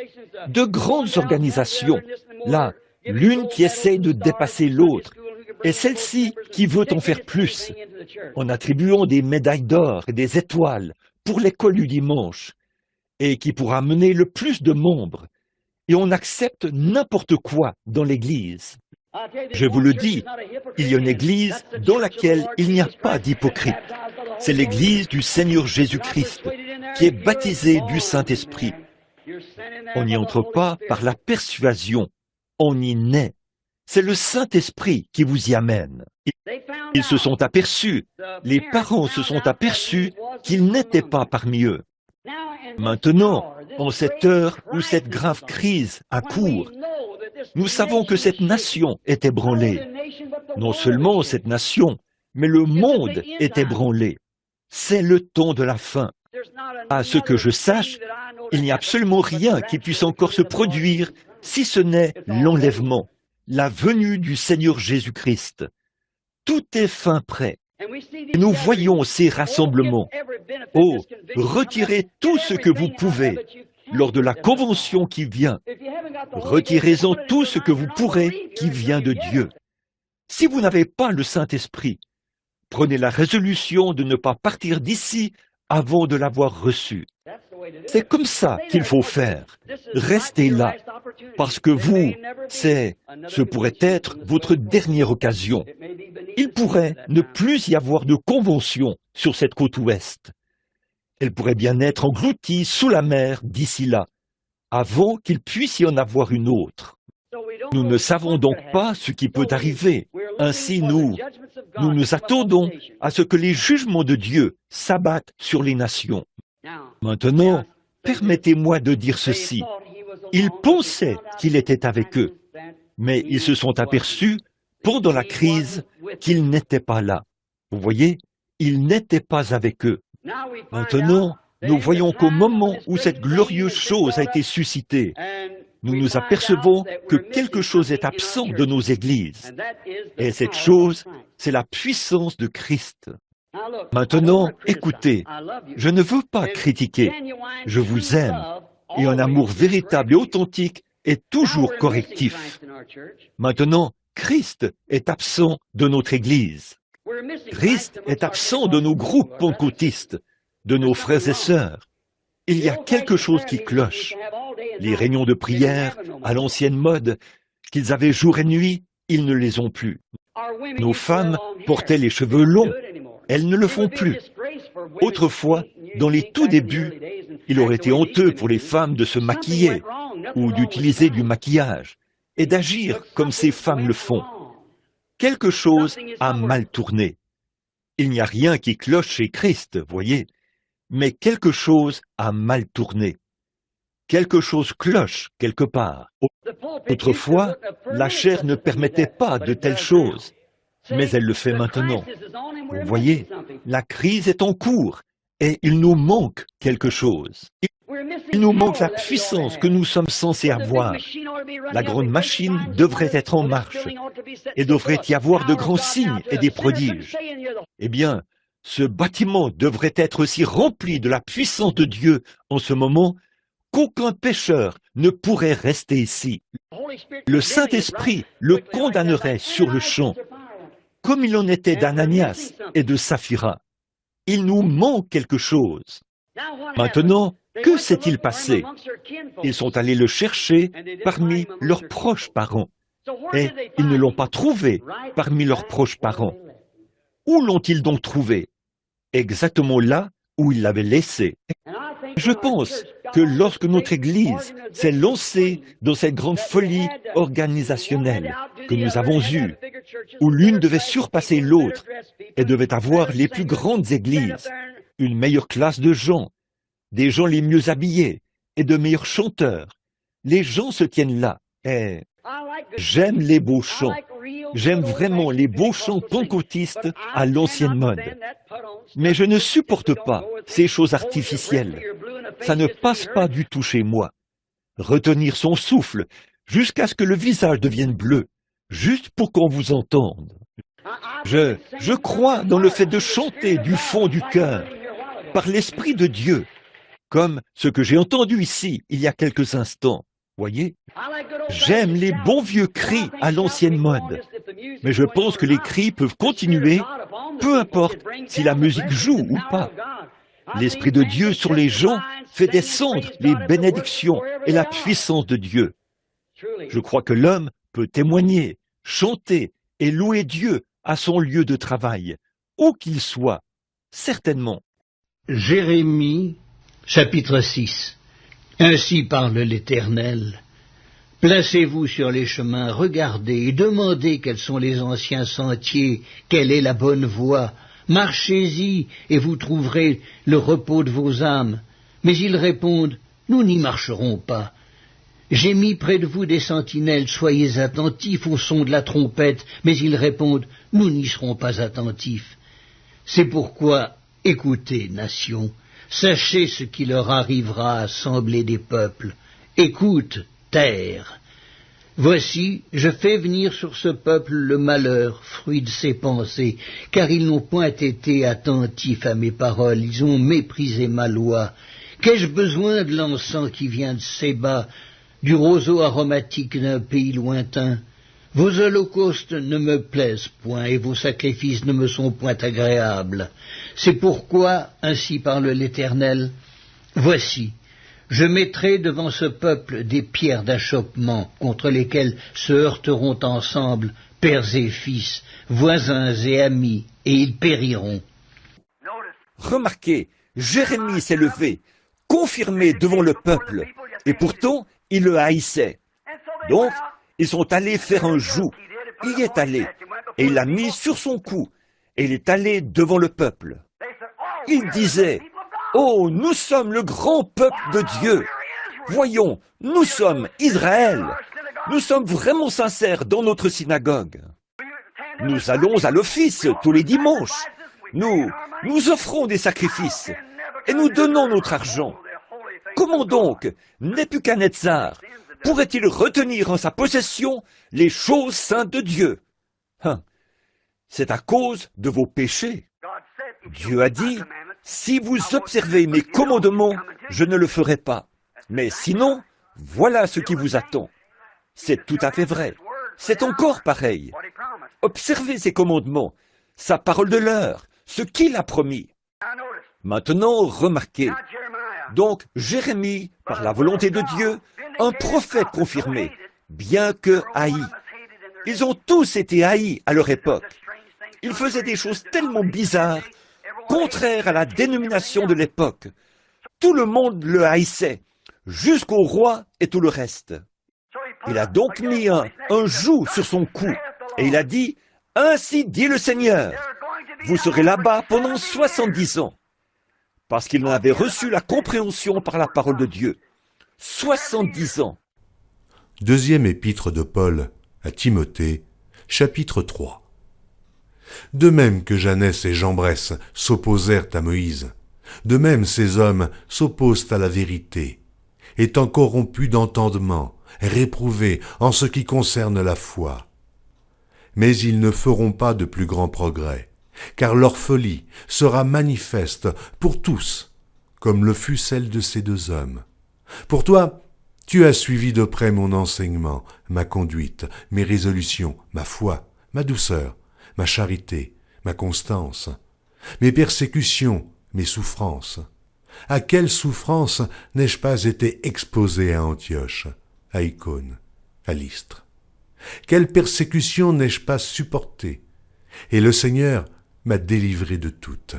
Speaker 1: de grandes organisations, là, l'une qui essaye de dépasser l'autre, et celle-ci qui veut en faire plus, en attribuant des médailles d'or et des étoiles pour l'école du dimanche, et qui pourra amener le plus de membres, et on accepte n'importe quoi dans l'Église. Je vous le dis, il y a une Église dans laquelle il n'y a pas d'hypocrite. C'est l'Église du Seigneur Jésus-Christ, qui est baptisée du Saint-Esprit. On n'y entre pas par la persuasion, on y naît. C'est le Saint-Esprit qui vous y amène. Ils se sont aperçus, les parents se sont aperçus qu'ils n'étaient pas parmi eux. Maintenant, en cette heure où cette grave crise a cours, nous savons que cette nation est ébranlée. Non seulement cette nation, mais le monde est ébranlé. C'est le temps de la fin. À ce que je sache, il n'y a absolument rien qui puisse encore se produire si ce n'est l'enlèvement, la venue du Seigneur Jésus-Christ. Tout est fin prêt. Et nous voyons ces rassemblements. Oh, retirez tout ce que vous pouvez lors de la convention qui vient. Retirez-en tout ce que vous pourrez qui vient de Dieu. Si vous n'avez pas le Saint-Esprit, prenez la résolution de ne pas partir d'ici avant de l'avoir reçu. C'est comme ça qu'il faut faire. Restez là, parce que ce pourrait être votre dernière occasion. Il pourrait ne plus y avoir de convention sur cette côte ouest. Elle pourrait bien être engloutie sous la mer d'ici là, avant qu'il puisse y en avoir une autre. Nous ne savons donc pas ce qui peut arriver. Ainsi, nous nous attendons à ce que les jugements de Dieu s'abattent sur les nations. Maintenant, permettez-moi de dire ceci. Ils pensaient qu'il était avec eux, mais ils se sont aperçus, pendant la crise, qu'il n'était pas là. Vous voyez, il n'était pas avec eux. Maintenant, nous voyons qu'au moment où cette glorieuse chose a été suscitée, nous nous apercevons que quelque chose est absent de nos églises. Et cette chose, c'est la puissance de Christ. Maintenant, écoutez, je ne veux pas critiquer. Je vous aime. Et un amour véritable et authentique est toujours correctif. Maintenant, Christ est absent de notre Église. Christ est absent de nos groupes pentecôtistes, de nos frères et sœurs. Il y a quelque chose qui cloche. Les réunions de prière, à l'ancienne mode, qu'ils avaient jour et nuit, ils ne les ont plus. Nos femmes portaient les cheveux longs. Elles ne le font plus. Autrefois, dans les tout débuts, il aurait été honteux pour les femmes de se maquiller ou d'utiliser du maquillage et d'agir comme ces femmes le font. Quelque chose a mal tourné. Il n'y a rien qui cloche chez Christ, voyez, mais quelque chose a mal tourné. Quelque chose cloche quelque part. Autrefois, la chair ne permettait pas de telles choses, mais elle le fait maintenant. Vous voyez, la crise est en cours et il nous manque quelque chose. Il nous manque la puissance que nous sommes censés avoir. La grande machine devrait être en marche et devrait y avoir de grands signes et des prodiges. Eh bien, ce bâtiment devrait être aussi rempli de la puissance de Dieu en ce moment qu'aucun pécheur ne pourrait rester ici. Le Saint-Esprit le condamnerait sur le champ, comme il en était d'Ananias et de Saphira. Il nous manque quelque chose. Maintenant, que s'est-il passé? Ils sont allés le chercher parmi leurs proches parents, et ils ne l'ont pas trouvé parmi leurs proches parents. Où l'ont-ils donc trouvé? Exactement là où ils l'avaient laissé. Je pense que lorsque notre Église s'est lancée dans cette grande folie organisationnelle que nous avons eue, où l'une devait surpasser l'autre et devait avoir les plus grandes églises, une meilleure classe de gens, des gens les mieux habillés et de meilleurs chanteurs, les gens se tiennent là. Et j'aime les beaux chants. J'aime vraiment les beaux chants pentecôtistes à l'ancienne mode. Mais je ne supporte pas ces choses artificielles. Ça ne passe pas du tout chez moi. Retenir son souffle jusqu'à ce que le visage devienne bleu, juste pour qu'on vous entende. Je crois dans le fait de chanter du fond du cœur, par l'Esprit de Dieu, comme ce que j'ai entendu ici il y a quelques instants. Voyez, j'aime les bons vieux cris à l'ancienne mode, mais je pense que les cris peuvent continuer, peu importe si la musique joue ou pas. L'Esprit de Dieu sur les gens fait descendre les bénédictions et la puissance de Dieu. Je crois que l'homme peut témoigner, chanter et louer Dieu à son lieu de travail, où qu'il soit, certainement.
Speaker 4: Jérémie, chapitre 6. Ainsi parle l'Éternel. Placez-vous sur les chemins, regardez et demandez quels sont les anciens sentiers, quelle est la bonne voie. Marchez-y et vous trouverez le repos de vos âmes. Mais ils répondent, nous n'y marcherons pas. J'ai mis près de vous des sentinelles, soyez attentifs au son de la trompette, mais ils répondent, nous n'y serons pas attentifs. C'est pourquoi, écoutez, nation, sachez ce qui leur arrivera, assemblée des peuples. Écoute, terre. Voici, je fais venir sur ce peuple le malheur, fruit de ses pensées, car ils n'ont point été attentifs à mes paroles, ils ont méprisé ma loi. Qu'ai-je besoin de l'encens qui vient de Séba, du roseau aromatique d'un pays lointain? Vos holocaustes ne me plaisent point, et vos sacrifices ne me sont point agréables. C'est pourquoi, ainsi parle l'Éternel, voici, je mettrai devant ce peuple des pierres d'achoppement contre lesquelles se heurteront ensemble pères et fils, voisins et amis, et ils périront.
Speaker 1: Remarquez, Jérémie s'est levé, confirmé devant le peuple, et pourtant il le haïssait. Donc, ils sont allés faire un joug. Il y est allé, et il l'a mis sur son cou, et il est allé devant le peuple. Il disait, « Oh, nous sommes le grand peuple de Dieu. Voyons, nous sommes Israël. Nous sommes vraiment sincères dans notre synagogue. Nous allons à l'office tous les dimanches. Nous offrons des sacrifices et nous donnons notre argent. Comment donc Nebuchadnezzar pourrait-il retenir en sa possession les choses saintes de Dieu? C'est à cause de vos péchés. Dieu a dit, si vous observez mes commandements, je ne le ferai pas. Mais sinon, voilà ce qui vous attend. C'est tout à fait vrai. C'est encore pareil. Observez ses commandements, sa parole de l'heure, ce qu'il a promis. Maintenant, remarquez. Donc, Jérémie, par la volonté de Dieu, un prophète confirmé, bien que haï. Ils ont tous été haïs à leur époque. Ils faisaient des choses tellement bizarres, contraires à la dénomination de l'époque. Tout le monde le haïssait, jusqu'au roi et tout le reste. Il a donc mis un joug sur son cou, et il a dit, « Ainsi dit le Seigneur, vous serez là-bas pendant 70 ans. » Parce qu'il en avait reçu la compréhension par la parole de Dieu. 70 ans.
Speaker 6: Deuxième épître de Paul à Timothée, chapitre 3. De même que Janès et Jambres s'opposèrent à Moïse, de même ces hommes s'opposent à la vérité, étant corrompus d'entendement, réprouvés en ce qui concerne la foi. Mais ils ne feront pas de plus grands progrès, car leur folie sera manifeste pour tous, comme le fut celle de ces deux hommes. Pour toi, tu as suivi de près mon enseignement, ma conduite, mes résolutions, ma foi, ma douceur, ma charité, ma constance, mes persécutions, mes souffrances. À quelles souffrances n'ai-je pas été exposé à Antioche, à Icône, à Lystre? Quelle persécution n'ai-je pas supportée? Et le Seigneur m'a délivré de toutes.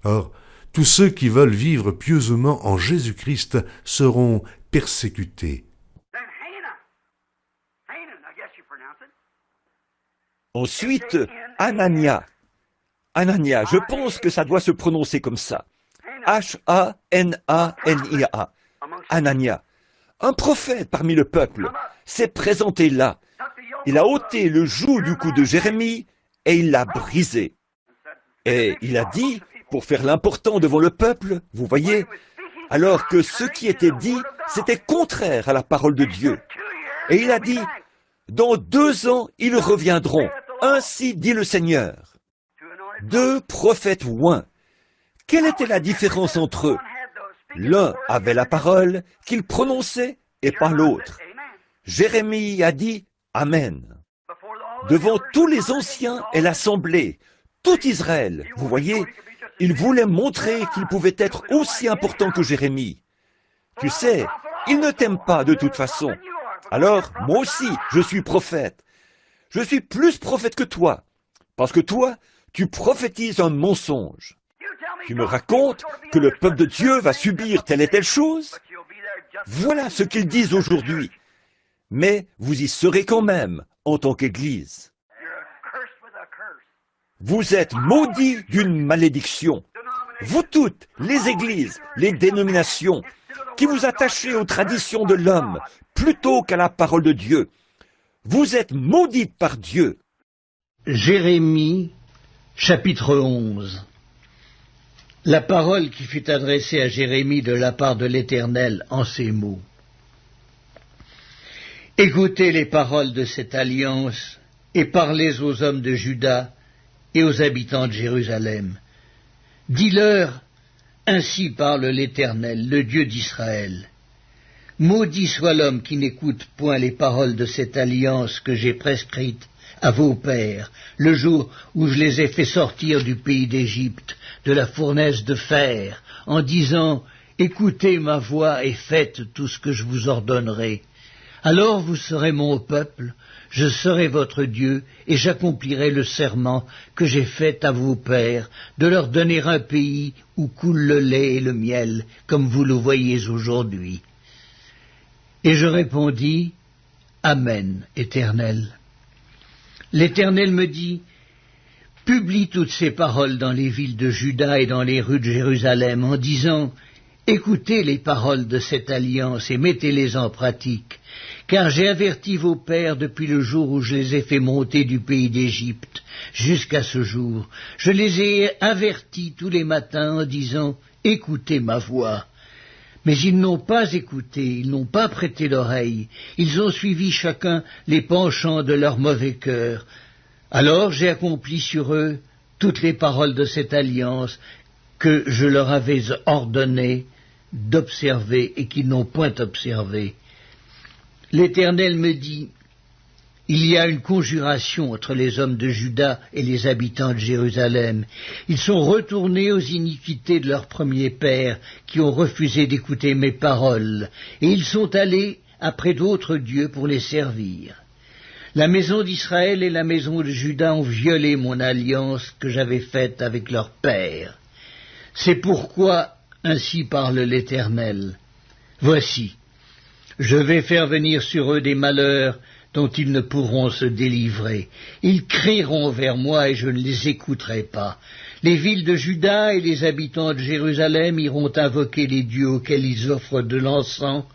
Speaker 6: Or, tous ceux qui veulent vivre pieusement en Jésus-Christ seront persécutés.
Speaker 1: Ensuite, Anania. Anania, je pense que ça doit se prononcer comme ça. H-A-N-A-N-I-A. Anania, un prophète parmi le peuple, s'est présenté là. Il a ôté le joug du cou de Jérémie et il l'a brisé. Et il a dit, pour faire l'important devant le peuple, vous voyez, alors que ce qui était dit, c'était contraire à la parole de Dieu. Et il a dit, dans 2 ans, ils reviendront. Ainsi dit le Seigneur. 2 prophètes oints. Quelle était la différence entre eux? L'un avait la parole qu'il prononçait et pas l'autre. Jérémie a dit Amen. Devant tous les anciens et l'assemblée, tout Israël, vous voyez, il voulait montrer qu'il pouvait être aussi important que Jérémie. Tu sais, il ne t'aime pas de toute façon. Alors, moi aussi, je suis prophète. Je suis plus prophète que toi, parce que toi, tu prophétises un mensonge. Tu me racontes que le peuple de Dieu va subir telle et telle chose? Voilà ce qu'ils disent aujourd'hui. Mais vous y serez quand même, en tant qu'Église. Vous êtes maudits d'une malédiction. Vous toutes, les églises, les dénominations, qui vous attachez aux traditions de l'homme, plutôt qu'à la parole de Dieu. Vous êtes maudites par Dieu.
Speaker 4: Jérémie, chapitre 11. La parole qui fut adressée à Jérémie de la part de l'Éternel en ces mots. Écoutez les paroles de cette alliance et parlez aux hommes de Juda et aux habitants de Jérusalem. Dis-leur, ainsi parle l'Éternel, le Dieu d'Israël. Maudit soit l'homme qui n'écoute point les paroles de cette alliance que j'ai prescrite à vos pères, le jour où je les ai fait sortir du pays d'Égypte, de la fournaise de fer, en disant, écoutez ma voix et faites tout ce que je vous ordonnerai. Alors vous serez mon peuple, je serai votre Dieu, et j'accomplirai le serment que j'ai fait à vos pères, de leur donner un pays où coule le lait et le miel, comme vous le voyez aujourd'hui. Et je répondis, Amen, Éternel. L'Éternel me dit, publie toutes ces paroles dans les villes de Juda et dans les rues de Jérusalem, en disant, Écoutez les paroles de cette alliance et mettez-les en pratique, car j'ai averti vos pères depuis le jour où je les ai fait monter du pays d'Égypte jusqu'à ce jour. Je les ai avertis tous les matins en disant « Écoutez ma voix ». Mais ils n'ont pas écouté, ils n'ont pas prêté l'oreille, ils ont suivi chacun les penchants de leur mauvais cœur. Alors j'ai accompli sur eux toutes les paroles de cette alliance que je leur avais ordonné d'observer et qu'ils n'ont point observé. L'Éternel me dit, il y a une conjuration entre les hommes de Juda et les habitants de Jérusalem. Ils sont retournés aux iniquités de leurs premiers pères, qui ont refusé d'écouter mes paroles, et ils sont allés après d'autres dieux pour les servir. La maison d'Israël et la maison de Juda ont violé mon alliance que j'avais faite avec leurs pères. C'est pourquoi, ainsi parle l'Éternel, voici, je vais faire venir sur eux des malheurs dont ils ne pourront se délivrer. Ils crieront vers moi et je ne les écouterai pas. Les villes de Juda et les habitants de Jérusalem iront invoquer les dieux auxquels ils offrent de l'encens,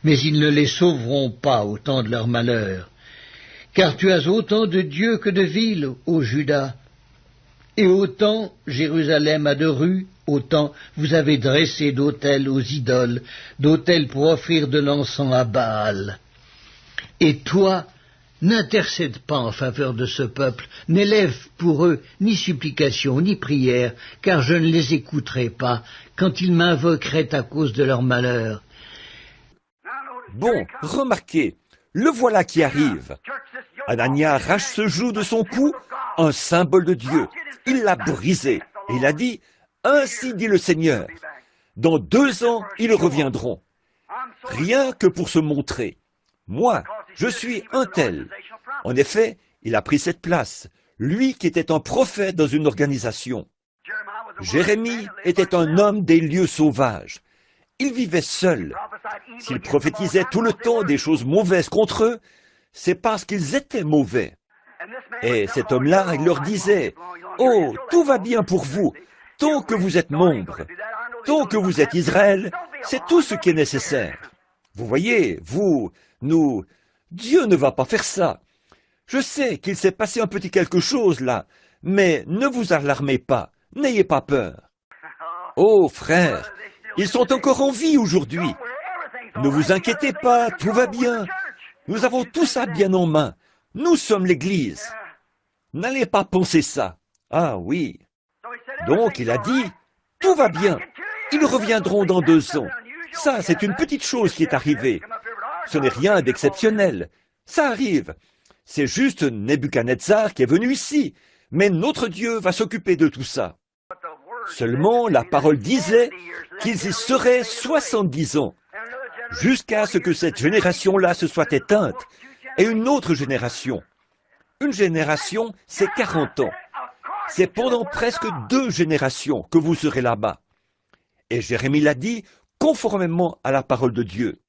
Speaker 4: mais ils ne les sauveront pas au temps de leur malheur. Car tu as autant de dieux que de villes, ô Juda, et autant Jérusalem a de rues, autant vous avez dressé d'autels aux idoles, d'autels pour offrir de l'encens à Baal. Et toi, n'intercède pas en faveur de ce peuple, n'élève pour eux ni supplication ni prière, car je ne les écouterai pas quand ils m'invoqueraient à cause de leur malheur.
Speaker 1: Bon, remarquez, le voilà qui arrive. Anania arrache ce joug de son cou, un symbole de Dieu. Il l'a brisé et il a dit, « Ainsi dit le Seigneur, dans 2 ans, ils reviendront. » Rien que pour se montrer. Moi, je suis un tel. En effet, il a pris cette place, lui qui était un prophète dans une organisation. Jérémie était un homme des lieux sauvages. Il vivait seul. S'il prophétisait tout le temps des choses mauvaises contre eux, c'est parce qu'ils étaient mauvais. Et cet homme-là, il leur disait, « Oh, tout va bien pour vous, tant que vous êtes nombre, tant que vous êtes Israël, c'est tout ce qui est nécessaire. » Vous voyez, nous, Dieu ne va pas faire ça. Je sais qu'il s'est passé un petit quelque chose là, mais ne vous alarmez pas, n'ayez pas peur. Oh, frères, ils sont encore en vie aujourd'hui. Ne vous inquiétez pas, tout va bien. Nous avons tout ça bien en main. Nous sommes l'Église. N'allez pas penser ça. Ah oui. Donc il a dit, tout va bien. Ils reviendront dans 2 ans. Ça, c'est une petite chose qui est arrivée. Ce n'est rien d'exceptionnel. Ça arrive. C'est juste Nebuchadnezzar qui est venu ici. Mais notre Dieu va s'occuper de tout ça. Seulement, la parole disait qu'ils y seraient 70 ans, jusqu'à ce que cette génération-là se soit éteinte, et une autre génération. Une génération, c'est 40 ans. C'est pendant presque 2 générations que vous serez là-bas. Et Jérémie l'a dit conformément à la parole de Dieu.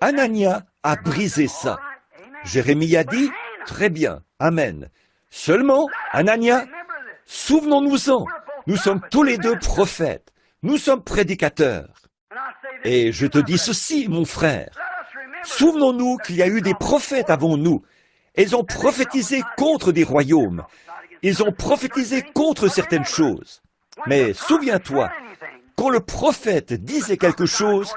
Speaker 1: Anania a brisé ça. Jérémie a dit, très bien, amen. Seulement, Anania, souvenons-nous-en, nous sommes tous les 2 prophètes, nous sommes prédicateurs. Et je te dis ceci, mon frère, souvenons-nous qu'il y a eu des prophètes avant nous. Ils ont prophétisé contre des royaumes. Ils ont prophétisé contre certaines choses. Mais souviens-toi, quand le prophète disait quelque chose,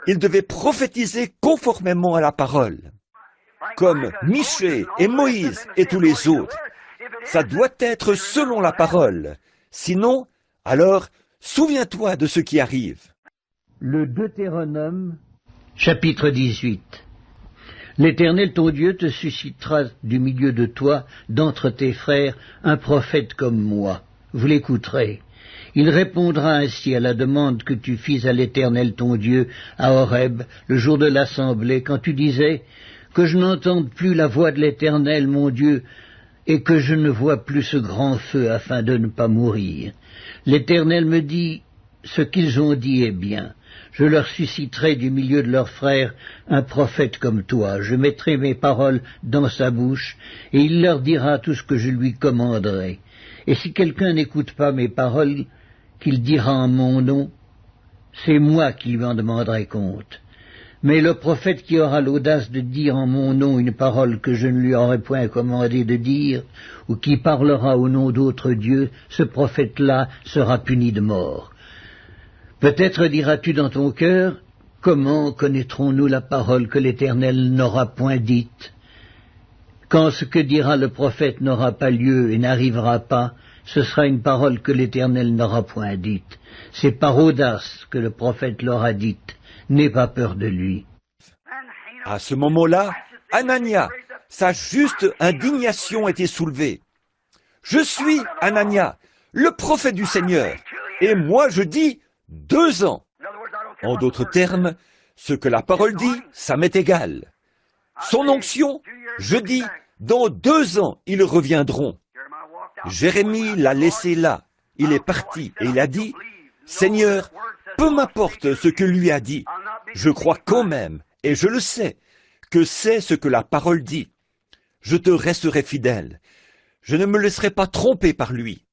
Speaker 1: il devait prophétiser conformément à la parole. Comme Michée et Moïse et tous les autres. Ça doit être selon la parole. Sinon, alors, souviens-toi de ce qui arrive.
Speaker 4: Le Deutéronome, chapitre 18. L'Éternel ton Dieu te suscitera du milieu de toi, d'entre tes frères, un prophète comme moi. Vous l'écouterez. Il répondra ainsi à la demande que tu fis à l'Éternel ton Dieu, à Horeb, le jour de l'assemblée, quand tu disais « Que je n'entende plus la voix de l'Éternel mon Dieu, et que je ne vois plus ce grand feu afin de ne pas mourir. » L'Éternel me dit « Ce qu'ils ont dit est bien. Je leur susciterai du milieu de leurs frères un prophète comme toi. Je mettrai mes paroles dans sa bouche, et il leur dira tout ce que je lui commanderai. Et si quelqu'un n'écoute pas mes paroles, qu'il dira en mon nom, c'est moi qui lui en demanderai compte. Mais le prophète qui aura l'audace de dire en mon nom une parole que je ne lui aurais point commandé de dire, ou qui parlera au nom d'autres dieux, ce prophète-là sera puni de mort. Peut-être diras-tu dans ton cœur, comment connaîtrons-nous la parole que l'Éternel n'aura point dite? Quand ce que dira le prophète n'aura pas lieu et n'arrivera pas, ce sera une parole que l'Éternel n'aura point dite. C'est par audace que le prophète l'aura dite. N'aie pas peur de lui.
Speaker 1: À ce moment-là, Anania, sa juste indignation était soulevée. Je suis Anania, le prophète du Seigneur, et moi je dis 2 ans. En d'autres termes, ce que la parole dit, ça m'est égal. Son onction, je dis, dans 2 ans, ils reviendront. Jérémie l'a laissé là, il est parti, et il a dit, Seigneur, peu m'importe ce que lui a dit, je crois quand même, et je le sais, que c'est ce que la parole dit. Je te resterai fidèle. Je ne me laisserai pas tromper par lui.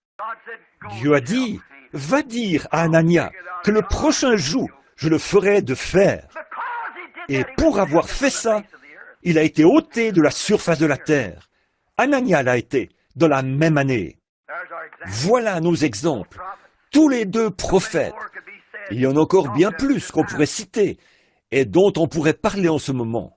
Speaker 1: Dieu a dit, va dire à Anania que le prochain jour, je le ferai de fer. Et pour avoir fait ça, il a été ôté de la surface de la terre. Anania l'a été dans la même année. Voilà nos exemples. Tous les 2 prophètes. Il y en a encore bien plus qu'on pourrait citer et dont on pourrait parler en ce moment.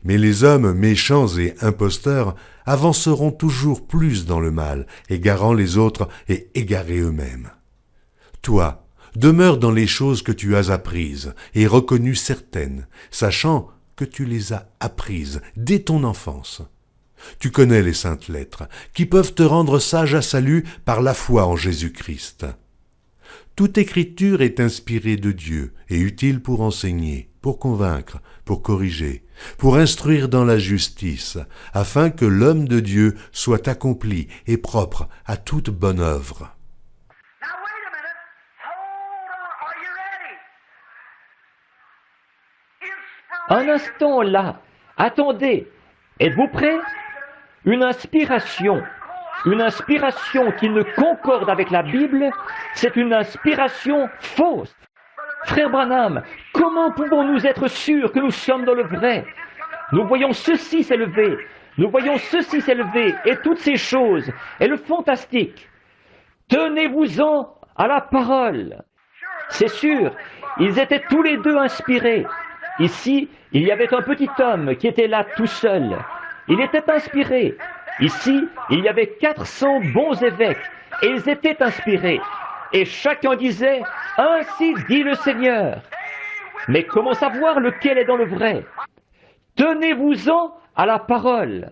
Speaker 6: Mais les hommes méchants et imposteurs avanceront toujours plus dans le mal, égarant les autres et égarés eux-mêmes. Toi, demeure dans les choses que tu as apprises et reconnues certaines, sachant que tu les as apprises dès ton enfance. Tu connais les saintes lettres, qui peuvent te rendre sage à salut par la foi en Jésus-Christ. Toute écriture est inspirée de Dieu et utile pour enseigner, pour convaincre, pour corriger, pour instruire dans la justice, afin que l'homme de Dieu soit accompli et propre à toute bonne œuvre.
Speaker 7: Un instant là, attendez, êtes-vous prêts? Une inspiration qui ne concorde avec la Bible, c'est une inspiration fausse. Frère Branham, comment pouvons-nous être sûrs que nous sommes dans le vrai? Nous voyons ceci s'élever, et toutes ces choses, et le fantastique. Tenez-vous-en à la parole. C'est sûr, ils étaient tous les 2 inspirés. Ici, il y avait un petit homme qui était là tout seul. Il était inspiré. Ici, il y avait 400 bons évêques, et ils étaient inspirés. Et chacun disait, « Ainsi dit le Seigneur ». Mais comment savoir lequel est dans le vrai? Tenez-vous-en à la parole.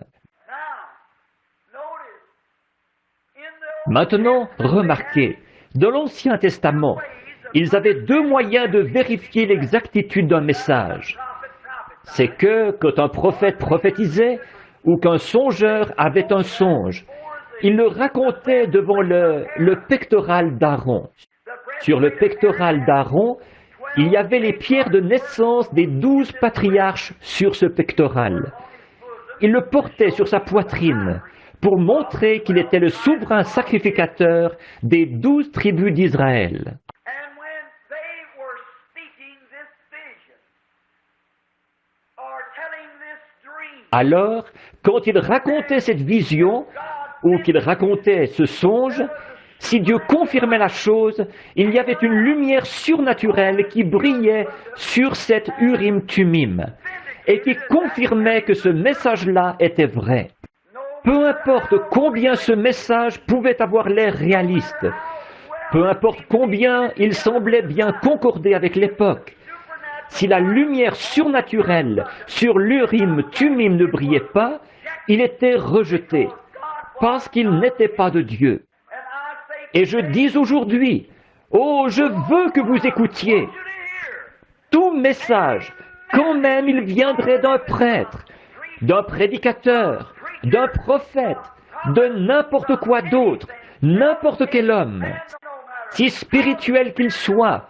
Speaker 7: Maintenant, remarquez, dans l'Ancien Testament, ils avaient 2 moyens de vérifier l'exactitude d'un message. C'est que, quand un prophète prophétisait, ou qu'un songeur avait un songe, il le racontait devant le pectoral d'Aaron. Sur le pectoral d'Aaron, il y avait les pierres de naissance des 12 patriarches sur ce pectoral. Il le portait sur sa poitrine pour montrer qu'il était le souverain sacrificateur des 12 tribus d'Israël. Alors, quand il racontait cette vision, ou qu'il racontait ce songe, si Dieu confirmait la chose, il y avait une lumière surnaturelle qui brillait sur cette Urim-Tumim, et qui confirmait que ce message-là était vrai. Peu importe combien ce message pouvait avoir l'air réaliste, peu importe combien il semblait bien concorder avec l'époque, si la lumière surnaturelle sur l'Urim-Tumim ne brillait pas, il était rejeté, parce qu'il n'était pas de Dieu. Et je dis aujourd'hui, oh, je veux que vous écoutiez. Tout message, quand même il viendrait d'un prêtre, d'un prédicateur, d'un prophète, de n'importe quoi d'autre, n'importe quel homme, si spirituel qu'il soit,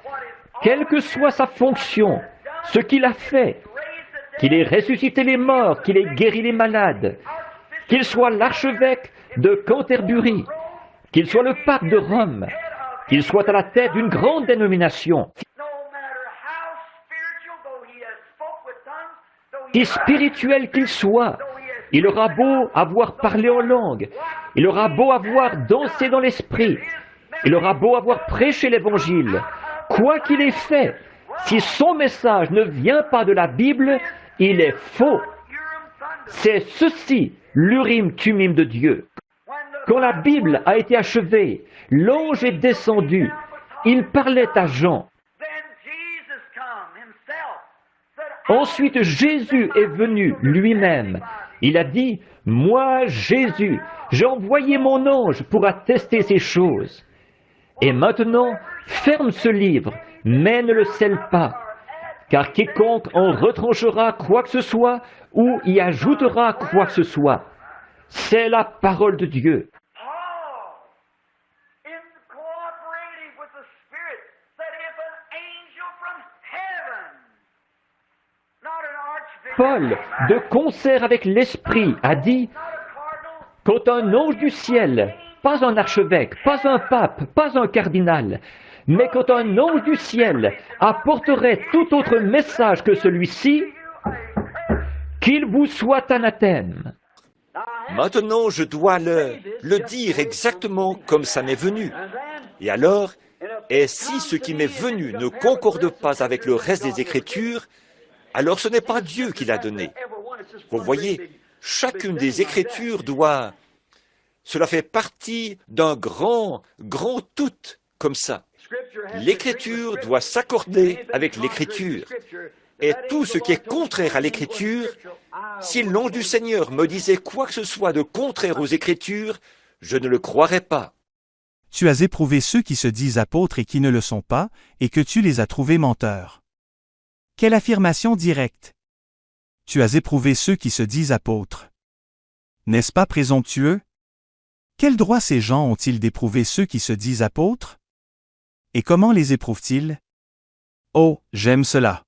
Speaker 7: quelle que soit sa fonction, ce qu'il a fait, qu'il ait ressuscité les morts, qu'il ait guéri les malades, qu'il soit l'archevêque de Canterbury, qu'il soit le pape de Rome, qu'il soit à la tête d'une grande dénomination, si spirituel qu'il soit. Il aura beau avoir parlé en langue, il aura beau avoir dansé dans l'esprit, il aura beau avoir prêché l'Évangile, quoi qu'il ait fait, si son message ne vient pas de la Bible, il est faux. C'est ceci, l'Urim Tumim de Dieu. Quand la Bible a été achevée, l'ange est descendu, il parlait à Jean. Ensuite, Jésus est venu lui-même. Il a dit, « Moi, Jésus, j'ai envoyé mon ange pour attester ces choses. Et maintenant, ferme ce livre, mais ne le scelle pas, car quiconque en retranchera quoi que ce soit ou y ajoutera quoi que ce soit, c'est la parole de Dieu. » Paul, de concert avec l'Esprit, a dit, quand un ange du ciel, pas un archevêque, pas un pape, pas un cardinal, mais quand un ange du ciel apporterait tout autre message que celui-ci, qu'il vous soit anathème.
Speaker 1: Maintenant, je dois le dire exactement comme ça m'est venu. Et alors, et si ce qui m'est venu ne concorde pas avec le reste des Écritures, alors ce n'est pas Dieu qui l'a donné. Vous voyez, chacune des Écritures doit... Cela fait partie d'un grand tout, comme ça. L'Écriture doit s'accorder avec l'Écriture. Et tout ce qui est contraire à l'Écriture, si l'ange du Seigneur me disait quoi que ce soit de contraire aux Écritures, je ne le croirais pas.
Speaker 2: Tu as éprouvé ceux qui se disent apôtres et qui ne le sont pas, et que tu les as trouvés menteurs. Quelle affirmation directe! Tu as éprouvé ceux qui se disent apôtres. N'est-ce pas présomptueux? Quel droit ces gens ont-ils d'éprouver ceux qui se disent apôtres? Et comment les éprouvent-ils? Oh, j'aime cela!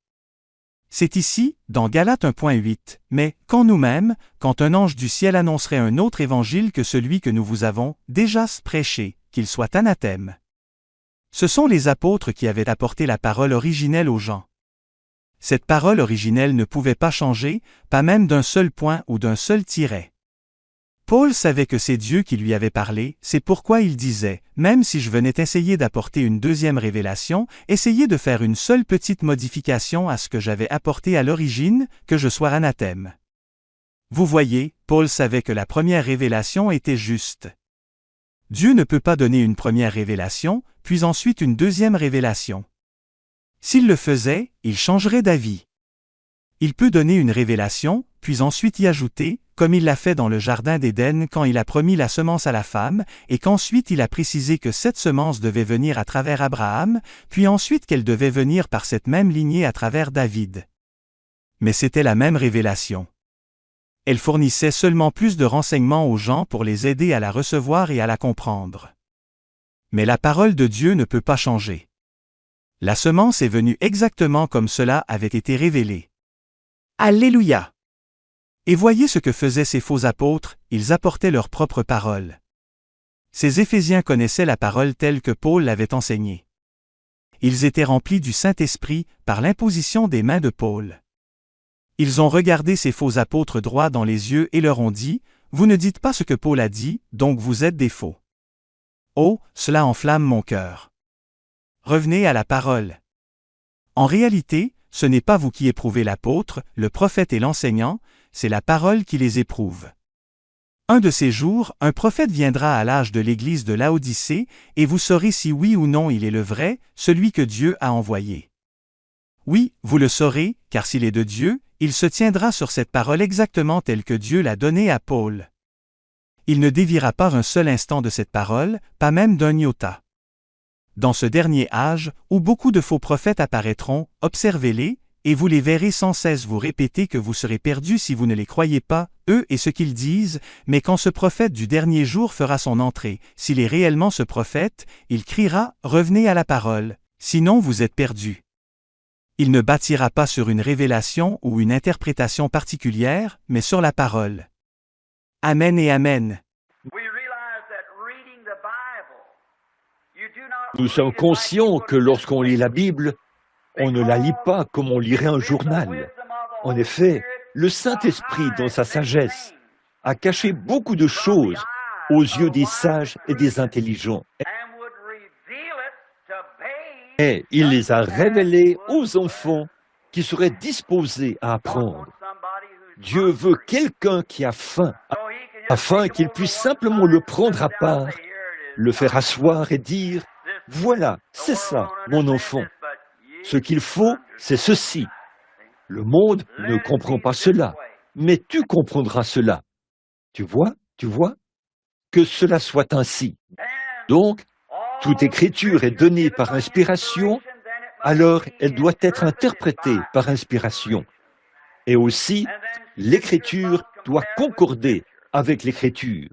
Speaker 2: C'est ici, dans Galates 1.8, mais quand nous-mêmes, quand un ange du ciel annoncerait un autre évangile que celui que nous vous avons déjà prêché, qu'il soit anathème. Ce sont les apôtres qui avaient apporté la parole originelle aux gens. Cette parole originelle ne pouvait pas changer, pas même d'un seul point ou d'un seul tiret. Paul savait que c'est Dieu qui lui avait parlé, c'est pourquoi il disait, même si je venais essayer d'apporter une deuxième révélation, essayez de faire une seule petite modification à ce que j'avais apporté à l'origine, que je sois anathème. Vous voyez, Paul savait que la première révélation était juste. Dieu ne peut pas donner une première révélation, puis ensuite une deuxième révélation. S'il le faisait, il changerait d'avis. Il peut donner une révélation, puis ensuite y ajouter, comme il l'a fait dans le jardin d'Éden quand il a promis la semence à la femme, et qu'ensuite il a précisé que cette semence devait venir à travers Abraham, puis ensuite qu'elle devait venir par cette même lignée à travers David. Mais c'était la même révélation. Elle fournissait seulement plus de renseignements aux gens pour les aider à la recevoir et à la comprendre. Mais la parole de Dieu ne peut pas changer. La semence est venue exactement comme cela avait été révélé. Alléluia! Et voyez ce que faisaient ces faux apôtres, ils apportaient leur propre parole. Ces Éphésiens connaissaient la parole telle que Paul l'avait enseignée. Ils étaient remplis du Saint-Esprit par l'imposition des mains de Paul. Ils ont regardé ces faux apôtres droit dans les yeux et leur ont dit, « Vous ne dites pas ce que Paul a dit, donc vous êtes des faux. » Oh, cela enflamme mon cœur. Revenez à la parole. En réalité, ce n'est pas vous qui éprouvez l'apôtre, le prophète et l'enseignant, c'est la parole qui les éprouve. Un de ces jours, un prophète viendra à l'âge de l'église de Laodicée, et vous saurez si oui ou non il est le vrai, celui que Dieu a envoyé. Oui, vous le saurez, car s'il est de Dieu, il se tiendra sur cette parole exactement telle que Dieu l'a donnée à Paul. Il ne déviera pas un seul instant de cette parole, pas même d'un iota. Dans ce dernier âge, où beaucoup de faux prophètes apparaîtront, observez-les, et vous les verrez sans cesse vous répéter que vous serez perdus si vous ne les croyez pas, eux et ce qu'ils disent, mais quand ce prophète du dernier jour fera son entrée, s'il est réellement ce prophète, il criera « Revenez à la parole, sinon vous êtes perdus ». Il ne bâtira pas sur une révélation ou une interprétation particulière, mais sur la parole. Amen et Amen.
Speaker 1: Nous sommes conscients que lorsqu'on lit la Bible, on ne la lit pas comme on lirait un journal. En effet, le Saint-Esprit, dans sa sagesse, a caché beaucoup de choses aux yeux des sages et des intelligents. Et il les a révélées aux enfants qui seraient disposés à apprendre. Dieu veut quelqu'un qui a faim, afin qu'il puisse simplement le prendre à part, le faire asseoir et dire « Voilà, c'est ça, mon enfant. Ce qu'il faut, c'est ceci. Le monde ne comprend pas cela, mais tu comprendras cela. Tu vois, que cela soit ainsi. Donc, toute écriture est donnée par inspiration, alors elle doit être interprétée par inspiration. Et aussi, l'écriture doit concorder avec l'écriture.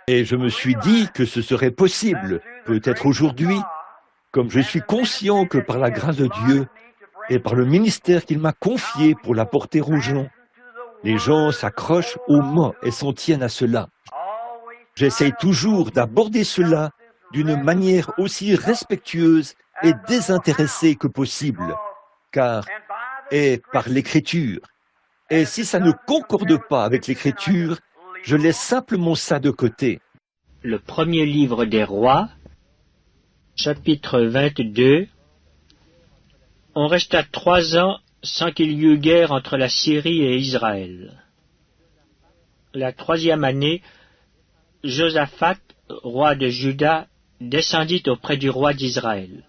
Speaker 1: Et je me suis dit que ce serait possible, peut-être aujourd'hui, comme je suis conscient que par la grâce de Dieu et par le ministère qu'il m'a confié pour l'apporter aux gens s'accrochent aux mots et s'en tiennent à cela. J'essaye toujours d'aborder cela d'une manière aussi respectueuse et désintéressée que possible, car est par l'écriture. Et si ça ne concorde pas avec l'écriture, je laisse simplement ça de côté.
Speaker 8: Le premier livre des rois, chapitre 22. On resta 3 ans sans qu'il y eût guerre entre la Syrie et Israël. La 3e année, Josaphat, roi de Juda, descendit auprès du roi d'Israël.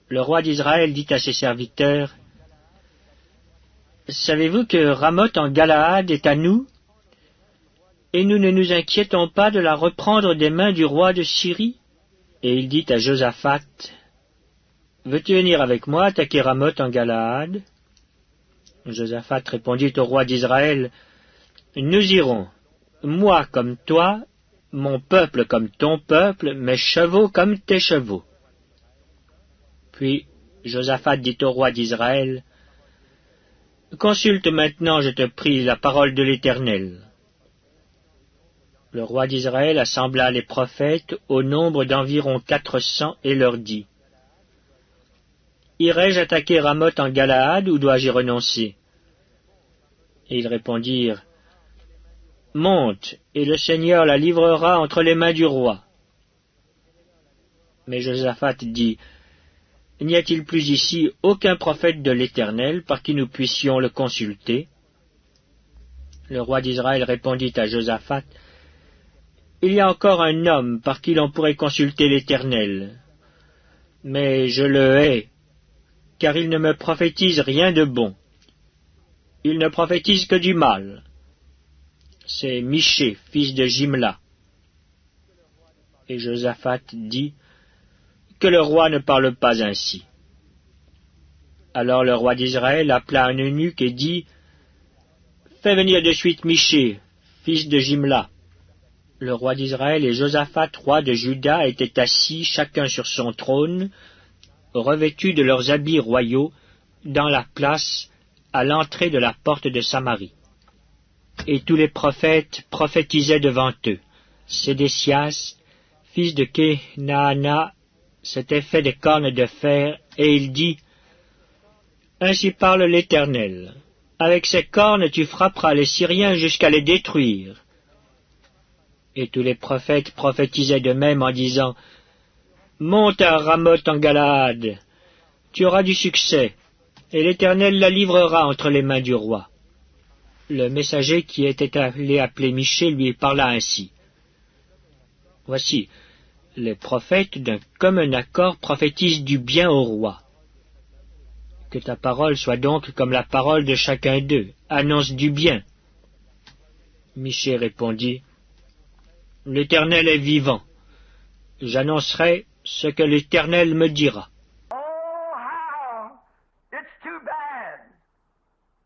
Speaker 8: Le roi d'Israël dit à ses serviteurs, « Savez-vous que Ramoth en Galaad est à nous, et nous ne nous inquiétons pas de la reprendre des mains du roi de Syrie ?» Et il dit à Josaphat, « Veux-tu venir avec moi attaquer Ramoth en Galaad ?» Josaphat répondit au roi d'Israël, « Nous irons, moi comme toi, mon peuple comme ton peuple, mes chevaux comme tes chevaux. » Puis Josaphat dit au roi d'Israël, « Consulte maintenant, je te prie, la parole de l'Éternel. » Le roi d'Israël assembla les prophètes au nombre d'environ 400 et leur dit, « Irai-je attaquer Ramoth en Galaad ou dois-je y renoncer ?» Et ils répondirent, « Monte, et le Seigneur la livrera entre les mains du roi. » Mais Josaphat dit, « N'y a-t-il plus ici aucun prophète de l'Éternel par qui nous puissions le consulter ?» Le roi d'Israël répondit à Josaphat, « Il y a encore un homme par qui l'on pourrait consulter l'Éternel, mais je le hais, car il ne me prophétise rien de bon. Il ne prophétise que du mal. C'est Michée, fils de Jimla. » Et Josaphat dit, « Que le roi ne parle pas ainsi. » Alors le roi d'Israël appela un eunuque et dit, « Fais venir de suite Michée, fils de Jimla. » Le roi d'Israël et Josaphat, roi de Juda, étaient assis, chacun sur son trône, revêtus de leurs habits royaux, dans la place, à l'entrée de la porte de Samarie. Et tous les prophètes prophétisaient devant eux. Sédécias, fils de Kenaana, s'était fait des cornes de fer, et il dit, « Ainsi parle l'Éternel. Avec ces cornes tu frapperas les Syriens jusqu'à les détruire. » Et tous les prophètes prophétisaient de même en disant, « Monte à Ramoth en Galaad, tu auras du succès, et l'Éternel la livrera entre les mains du roi. » Le messager qui était allé appeler Michée lui parla ainsi. « Voici, les prophètes d'un commun accord prophétisent du bien au roi. Que ta parole soit donc comme la parole de chacun d'eux, annonce du bien. » Michée répondit, « L'Éternel est vivant. J'annoncerai ce que l'Éternel me dira. »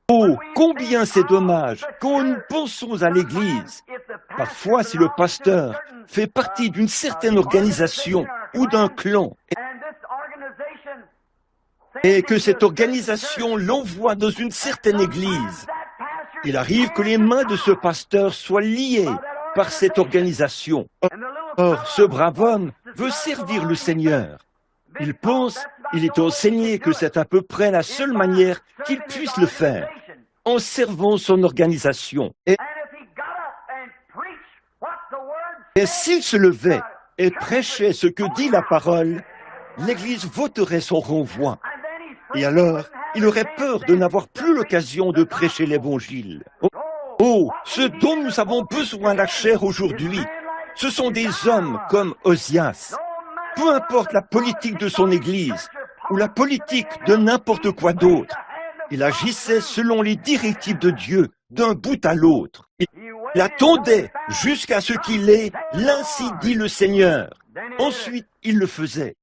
Speaker 1: Oh, combien c'est dommage quand nous pensons à l'Église. Parfois, si le pasteur fait partie d'une certaine organisation ou d'un clan, et que cette organisation l'envoie dans une certaine église, il arrive que les mains de ce pasteur soient liées par cette organisation. Or, ce brave homme veut servir le Seigneur. Il pense Il est enseigné que c'est à peu près la seule manière qu'il puisse le faire, en servant son organisation. Et s'il se levait et prêchait ce que dit la parole, l'Église voterait son renvoi. Et alors, il aurait peur de n'avoir plus l'occasion de prêcher l'Évangile. Oh, ce dont nous avons besoin la chair aujourd'hui, ce sont des hommes comme Osias. Peu importe la politique de son Église ou la politique de n'importe quoi d'autre, il agissait selon les directives de Dieu d'un bout à l'autre. Il attendait jusqu'à ce qu'il ait « l'ainsi dit le Seigneur ». Ensuite, il le faisait.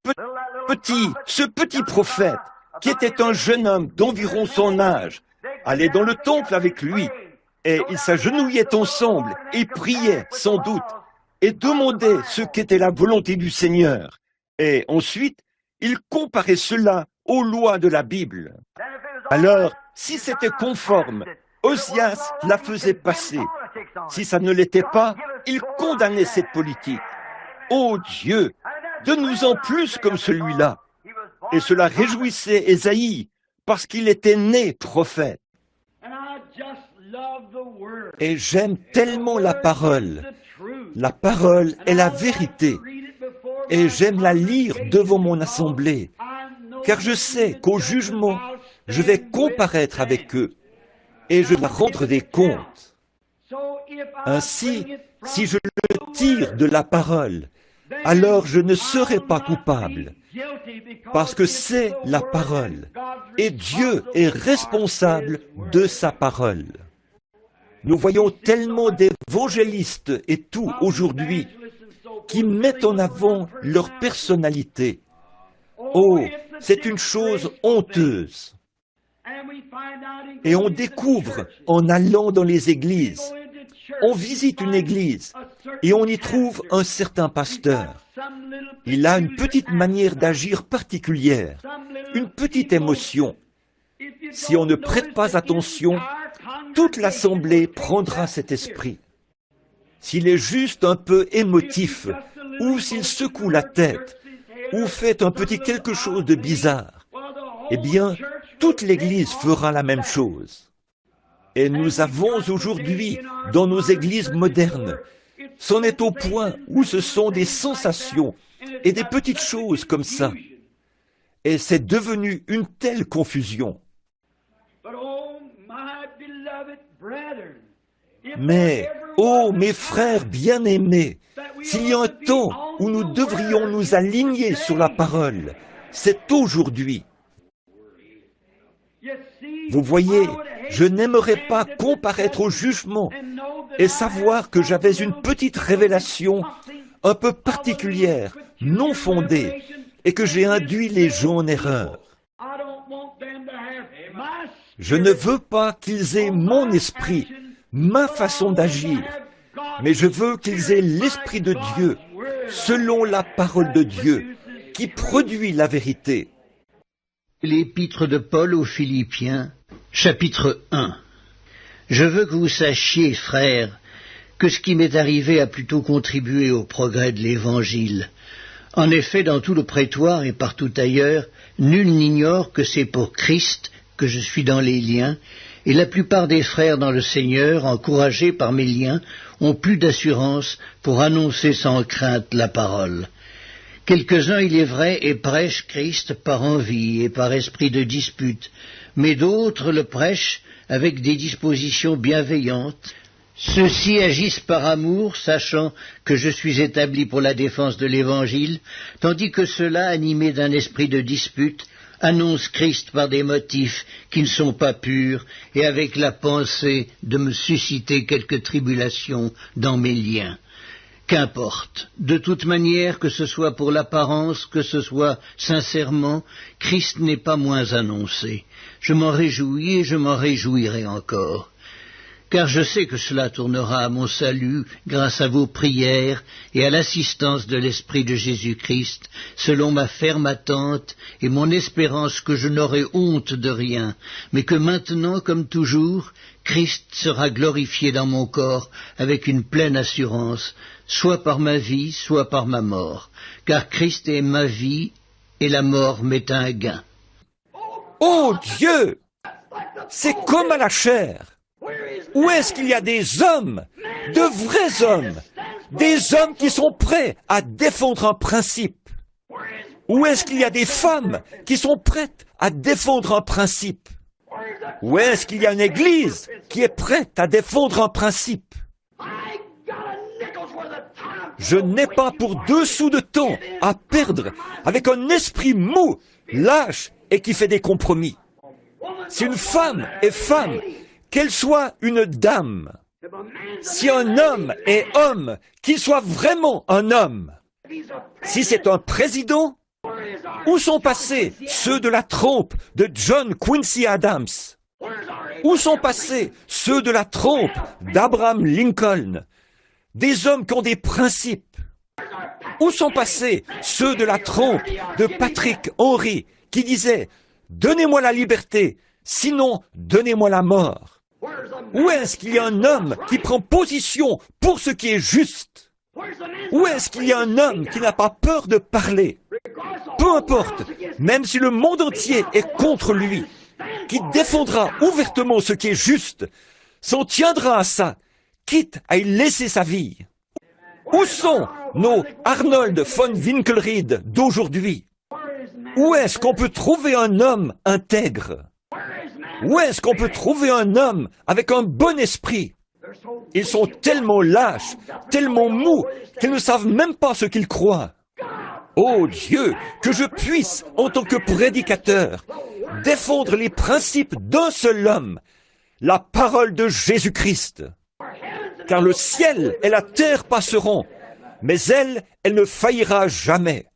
Speaker 1: Ce petit prophète, qui était un jeune homme d'environ son âge, allait dans le temple avec lui, et ils s'agenouillaient ensemble et priaient sans doute, et demandaient ce qu'était la volonté du Seigneur. Et ensuite, il comparait cela aux lois de la Bible. Alors, si c'était conforme, Osias la faisait passer. Si ça ne l'était pas, il condamnait cette politique. Ô Dieu, donne-nous-en plus comme celui-là. Et cela réjouissait Ésaïe, parce qu'il était né prophète. Et j'aime tellement la parole. La parole est la vérité. Et j'aime la lire devant mon assemblée, car je sais qu'au jugement, je vais comparaître avec eux, et je vais rendre des comptes. Ainsi, si je le tire de la parole, alors je ne serai pas coupable, parce que c'est la parole, et Dieu est responsable de sa parole. Nous voyons tellement d'évangélistes et tout aujourd'hui qui mettent en avant leur personnalité. Oh, c'est une chose honteuse. Et on découvre en allant dans les églises. On visite une église et on y trouve un certain pasteur. Il a une petite manière d'agir particulière, une petite émotion. Si on ne prête pas attention, toute l'assemblée prendra cet esprit. S'il est juste un peu émotif, ou s'il secoue la tête, ou fait un petit quelque chose de bizarre, eh bien, toute l'Église fera la même chose. Et nous avons aujourd'hui, dans nos églises modernes, c'en est au point où ce sont des sensations et des petites choses comme ça. Et c'est devenu une telle confusion. Mais, oh mes frères bien-aimés, s'il y a un temps où nous devrions nous aligner sur la parole, c'est aujourd'hui. Vous voyez, je n'aimerais pas comparaître au jugement et savoir que j'avais une petite révélation un peu particulière, non fondée, et que j'ai induit les gens en erreur. Je ne veux pas qu'ils aient mon esprit, ma façon d'agir, mais je veux qu'ils aient l'Esprit de Dieu, selon la parole de Dieu, qui produit la vérité.
Speaker 4: L'épître de Paul aux Philippiens, chapitre 1. Je veux que vous sachiez, frères, que ce qui m'est arrivé a plutôt contribué au progrès de l'Évangile. En effet, dans tout le prétoire et partout ailleurs, nul n'ignore que c'est pour Christ que je suis dans les liens, et la plupart des frères dans le Seigneur, encouragés par mes liens, ont plus d'assurance pour annoncer sans crainte la parole. Quelques-uns, il est vrai, et prêchent Christ par envie et par esprit de dispute, mais d'autres le prêchent avec des dispositions bienveillantes. Ceux-ci agissent par amour, sachant que je suis établi pour la défense de l'Évangile, tandis que ceux-là, animés d'un esprit de dispute, annoncent Christ par des motifs qui ne sont pas purs et avec la pensée de me susciter quelque tribulation dans mes liens. Qu'importe, de toute manière, que ce soit pour l'apparence, que ce soit sincèrement, Christ n'est pas moins annoncé. Je m'en réjouis et je m'en réjouirai encore. Car je sais que cela tournera à mon salut grâce à vos prières et à l'assistance de l'Esprit de Jésus-Christ, selon ma ferme attente et mon espérance que je n'aurai honte de rien, mais que maintenant, comme toujours, Christ sera glorifié dans mon corps avec une pleine assurance, soit par ma vie, soit par ma mort. Car Christ est ma vie et la mort m'est un gain.
Speaker 1: Oh Dieu! C'est comme à la chair. Où est-ce qu'il y a des hommes, de vrais hommes, des hommes qui sont prêts à défendre un principe? Où est-ce qu'il y a des femmes qui sont prêtes à défendre un principe? Où est-ce qu'il y a une église qui est prête à défendre un principe? Je n'ai pas pour 2 sous de temps à perdre avec un esprit mou, lâche et qui fait des compromis. Si une femme est femme, qu'elle soit une dame. Si un homme est homme, qu'il soit vraiment un homme. Si c'est un président, où sont passés ceux de la trompe de John Quincy Adams? Où sont passés ceux de la trompe d'Abraham Lincoln? Des hommes qui ont des principes. Où sont passés ceux de la trompe de Patrick Henry qui disait « Donnez-moi la liberté, sinon donnez-moi la mort ». Où est-ce qu'il y a un homme qui prend position pour ce qui est juste? Où est-ce qu'il y a un homme qui n'a pas peur de parler? Peu importe, même si le monde entier est contre lui, qui défendra ouvertement ce qui est juste, s'en tiendra à ça, quitte à y laisser sa vie. Où sont nos Arnold von Winkelried d'aujourd'hui? Où est-ce qu'on peut trouver un homme intègre? Où est-ce qu'on peut trouver un homme avec un bon esprit? Ils sont tellement lâches, tellement mous, qu'ils ne savent même pas ce qu'ils croient. Oh Dieu, que je puisse, en tant que prédicateur, défendre les principes d'un seul homme, la parole de Jésus-Christ. Car le ciel et la terre passeront, mais elle ne faillira jamais.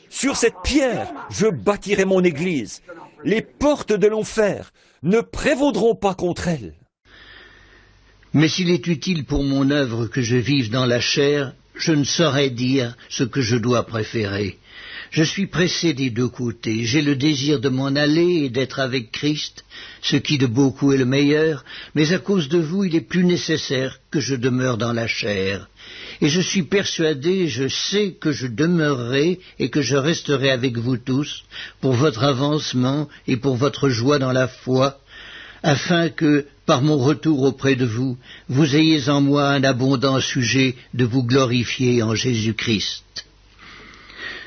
Speaker 1: Sur cette pierre, je bâtirai mon église. Les portes de l'enfer ne prévaudront pas contre elle.
Speaker 4: Mais s'il est utile pour mon œuvre que je vive dans la chair, je ne saurais dire ce que je dois préférer. Je suis pressé des 2 côtés. J'ai le désir de m'en aller et d'être avec Christ, ce qui de beaucoup est le meilleur, mais à cause de vous, il est plus nécessaire que je demeure dans la chair. Et je suis persuadé, je sais que je demeurerai et que je resterai avec vous tous pour votre avancement et pour votre joie dans la foi, afin que, par mon retour auprès de vous, vous ayez en moi un abondant sujet de vous glorifier en Jésus-Christ.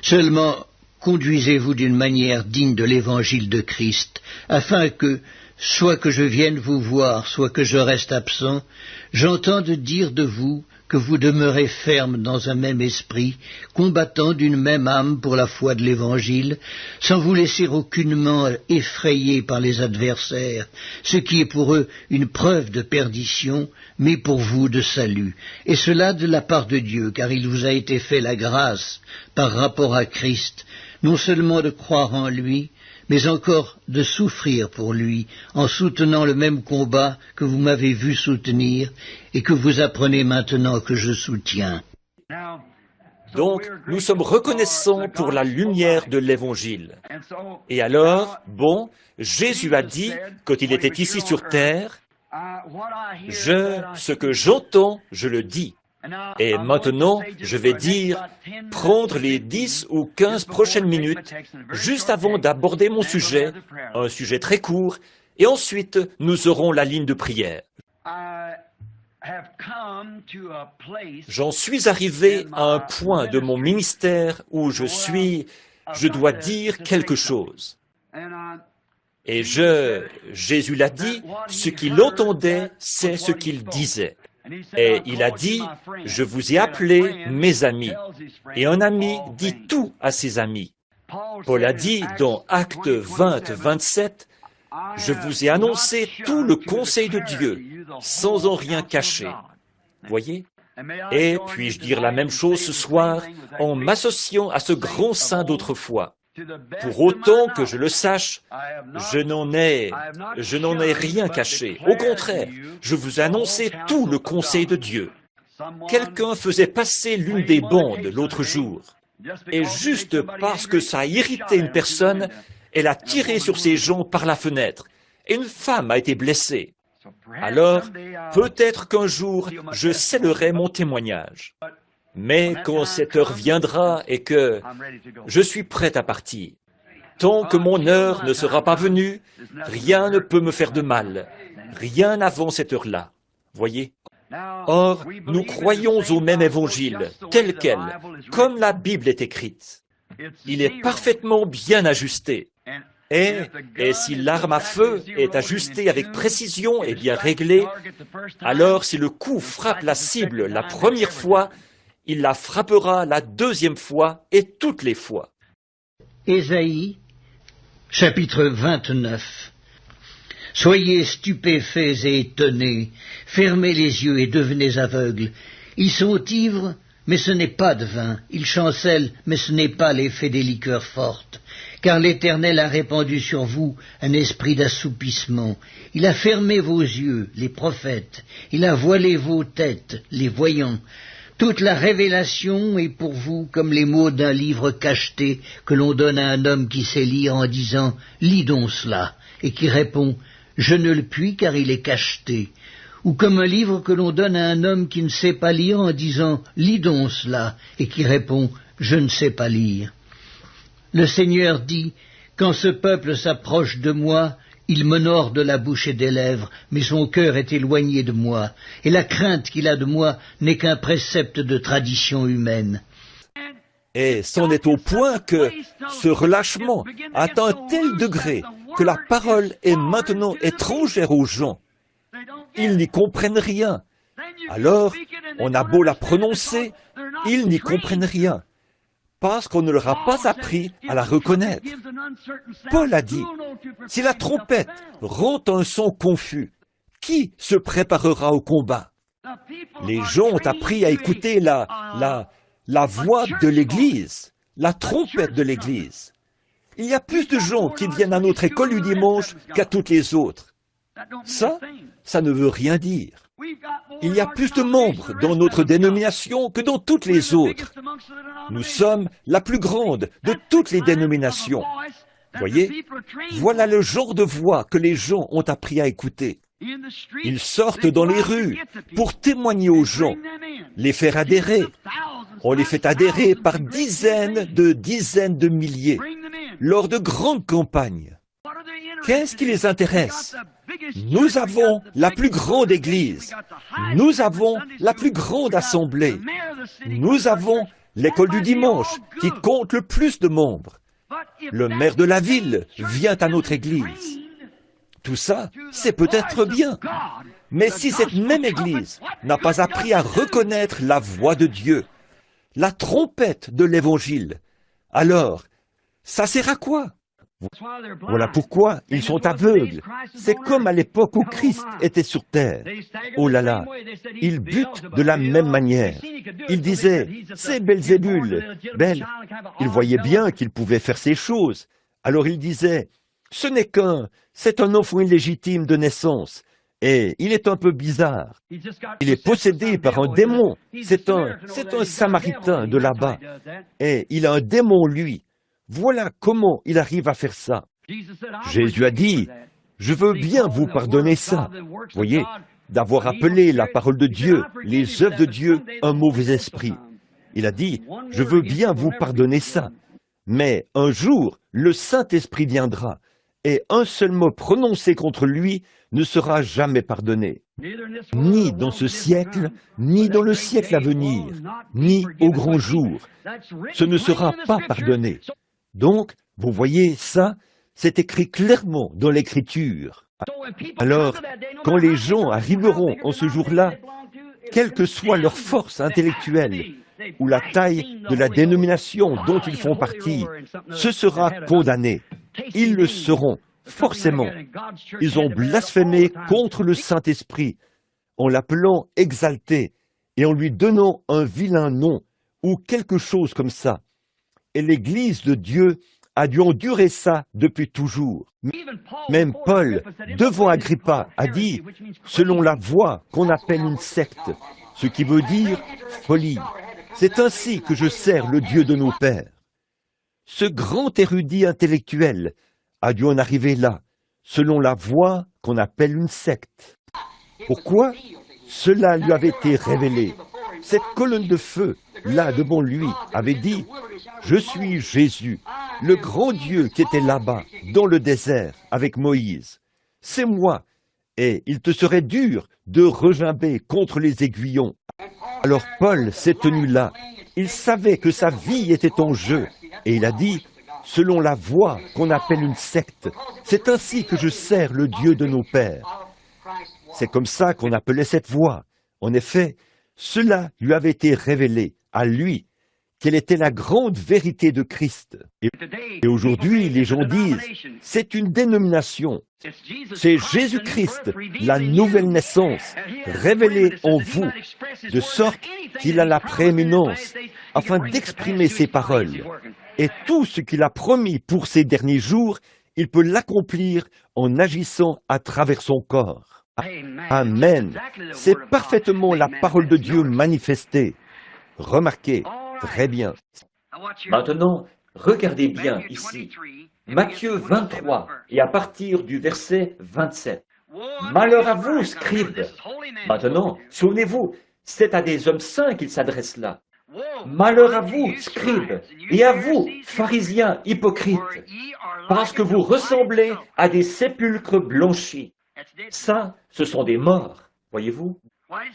Speaker 4: Seulement, conduisez-vous d'une manière digne de l'évangile de Christ, afin que, soit que je vienne vous voir, soit que je reste absent, j'entende dire de vous que vous demeurez ferme dans un même esprit, combattant d'une même âme pour la foi de l'Évangile, sans vous laisser aucunement effrayer par les adversaires, ce qui est pour eux une preuve de perdition, mais pour vous de salut, et cela de la part de Dieu, car il vous a été fait la grâce, par rapport à Christ, non seulement de croire en lui, mais encore de souffrir pour lui, en soutenant le même combat que vous m'avez vu soutenir et que vous apprenez maintenant que je soutiens.
Speaker 1: Donc, nous sommes reconnaissants pour la lumière de l'Évangile. Et alors, bon, Jésus a dit, quand il était ici sur terre, « Ce que j'entends, je le dis ». Et maintenant, je vais prendre les 10 ou 15 prochaines minutes, juste avant d'aborder mon sujet, un sujet très court, et ensuite nous aurons la ligne de prière. J'en suis arrivé à un point de mon ministère où je dois dire quelque chose. Et Jésus l'a dit, ce qu'il entendait, c'est ce qu'il disait. Et il a dit, « Je vous ai appelés mes amis. » Et un ami dit tout à ses amis. Paul a dit dans Actes 20, 27, « Je vous ai annoncé tout le conseil de Dieu, sans en rien cacher. » Voyez? Et puis-je dire la même chose ce soir en m'associant à ce grand saint d'autrefois? Pour autant que je le sache, je n'en ai rien caché. Au contraire, je vous ai annoncé tout le conseil de Dieu. Quelqu'un faisait passer l'une des bandes l'autre jour. Et juste parce que ça a irrité une personne, elle a tiré sur ces gens par la fenêtre. Et une femme a été blessée. Alors, peut-être qu'un jour, je scellerai mon témoignage.
Speaker 9: Mais quand cette heure viendra et que je suis prêt à partir, tant que mon heure ne sera pas venue, rien ne peut me faire de mal, rien avant cette heure-là. Voyez? Or, nous croyons au même évangile, tel quel, comme la Bible est écrite. Il est parfaitement bien ajusté. Et si l'arme à feu est ajustée avec précision et bien réglée, alors si le coup frappe la cible la première fois, il la frappera la deuxième fois et toutes les fois.
Speaker 4: Ésaïe, chapitre 29. Soyez stupéfaits et étonnés, fermez les yeux et devenez aveugles. Ils sont ivres, mais ce n'est pas de vin, ils chancellent, mais ce n'est pas l'effet des liqueurs fortes. Car l'Éternel a répandu sur vous un esprit d'assoupissement. Il a fermé vos yeux, les prophètes, il a voilé vos têtes, les voyants. Toute la révélation est pour vous comme les mots d'un livre cacheté que l'on donne à un homme qui sait lire en disant « Lis donc cela » et qui répond « Je ne le puis car il est cacheté » ou comme un livre que l'on donne à un homme qui ne sait pas lire en disant « Lis donc cela » et qui répond « Je ne sais pas lire ». Le Seigneur dit « Quand ce peuple s'approche de moi, il m'honore de la bouche et des lèvres, mais son cœur est éloigné de moi, et la crainte qu'il a de moi n'est qu'un précepte de tradition humaine. »
Speaker 9: Et c'en est au point que ce relâchement atteint un tel degré que la parole est maintenant étrangère aux gens. Ils n'y comprennent rien. Alors, on a beau la prononcer, ils n'y comprennent rien, parce qu'on ne leur a pas appris à la reconnaître. Paul a dit, si la trompette rend un son confus, qui se préparera au combat? Les gens ont appris à écouter la voix de l'Église, la trompette de l'Église. Il y a plus de gens qui viennent à notre école du dimanche qu'à toutes les autres. Ça ne veut rien dire. Il y a plus de membres dans notre dénomination que dans toutes les autres. Nous sommes la plus grande de toutes les dénominations. Voyez, voilà le genre de voix que les gens ont appris à écouter. Ils sortent dans les rues pour témoigner aux gens, les faire adhérer. On les fait adhérer par dizaines de milliers lors de grandes campagnes. Qu'est-ce qui les intéresse? Nous avons la plus grande église. Nous avons la plus grande assemblée. Nous avons l'école du dimanche qui compte le plus de membres. Le maire de la ville vient à notre église. Tout ça, c'est peut-être bien. Mais si cette même église n'a pas appris à reconnaître la voix de Dieu, la trompette de l'évangile, alors, ça sert à quoi? Voilà pourquoi ils sont aveugles. C'est comme à l'époque où Christ était sur terre. Oh là là, ils butent de la même manière. Ils disaient, c'est Belzébul. Ils voyaient bien qu'il pouvait faire ces choses. Alors ils disaient, c'est un enfant illégitime de naissance. Et il est un peu bizarre. Il est possédé par un démon. C'est un Samaritain de là-bas. Et il a un démon, lui. Voilà comment il arrive à faire ça. Jésus a dit, je veux bien vous pardonner ça. Voyez, d'avoir appelé la parole de Dieu, les œuvres de Dieu, un mauvais esprit. Il a dit, je veux bien vous pardonner ça. Mais un jour, le Saint-Esprit viendra, et un seul mot prononcé contre lui ne sera jamais pardonné. Ni dans ce siècle, ni dans le siècle à venir, ni au grand jour. Ce ne sera pas pardonné. Donc, vous voyez, ça, c'est écrit clairement dans l'Écriture. Alors, quand les gens arriveront en ce jour-là, quelle que soit leur force intellectuelle ou la taille de la dénomination dont ils font partie, ce sera condamné. Ils le seront, forcément. Ils ont blasphémé contre le Saint-Esprit en l'appelant exalté et en lui donnant un vilain nom ou quelque chose comme ça. Et l'Église de Dieu a dû endurer ça depuis toujours. Même Paul, devant Agrippa, a dit, selon la voie qu'on appelle une secte, ce qui veut dire folie. C'est ainsi que je sers le Dieu de nos pères. Ce grand érudit intellectuel a dû en arriver là, selon la voie qu'on appelle une secte. Pourquoi? Cela lui avait été révélé. Cette colonne de feu,
Speaker 1: là devant lui, avait dit, « Je suis Jésus, le grand Dieu qui était là-bas, dans le désert, avec Moïse. C'est moi. » Et il te serait dur de regimber contre les aiguillons. Alors Paul s'est tenu là. Il savait que sa vie était en jeu. Et il a dit, selon la voie qu'on appelle une secte, c'est ainsi que je sers le Dieu de nos pères. C'est comme ça qu'on appelait cette voie. En effet, cela lui avait été révélé, à lui, quelle était la grande vérité de Christ. Et aujourd'hui, les gens disent, c'est une dénomination. C'est Jésus-Christ, la nouvelle naissance, révélée en vous, de sorte qu'il a la prééminence, afin d'exprimer ses paroles. Et tout ce qu'il a promis pour ces derniers jours, il peut l'accomplir en agissant à travers son corps. Amen. C'est parfaitement la parole de Dieu manifestée. Remarquez, très bien.
Speaker 7: Maintenant, regardez bien ici. Matthieu 23, et à partir du verset 27. Malheur à vous, scribes. Maintenant, souvenez-vous, c'est à des hommes saints qu'il s'adresse là. Malheur à vous, scribes, et à vous, pharisiens hypocrites, parce que vous ressemblez à des sépulcres blanchis. Ça, ce sont des morts, voyez-vous?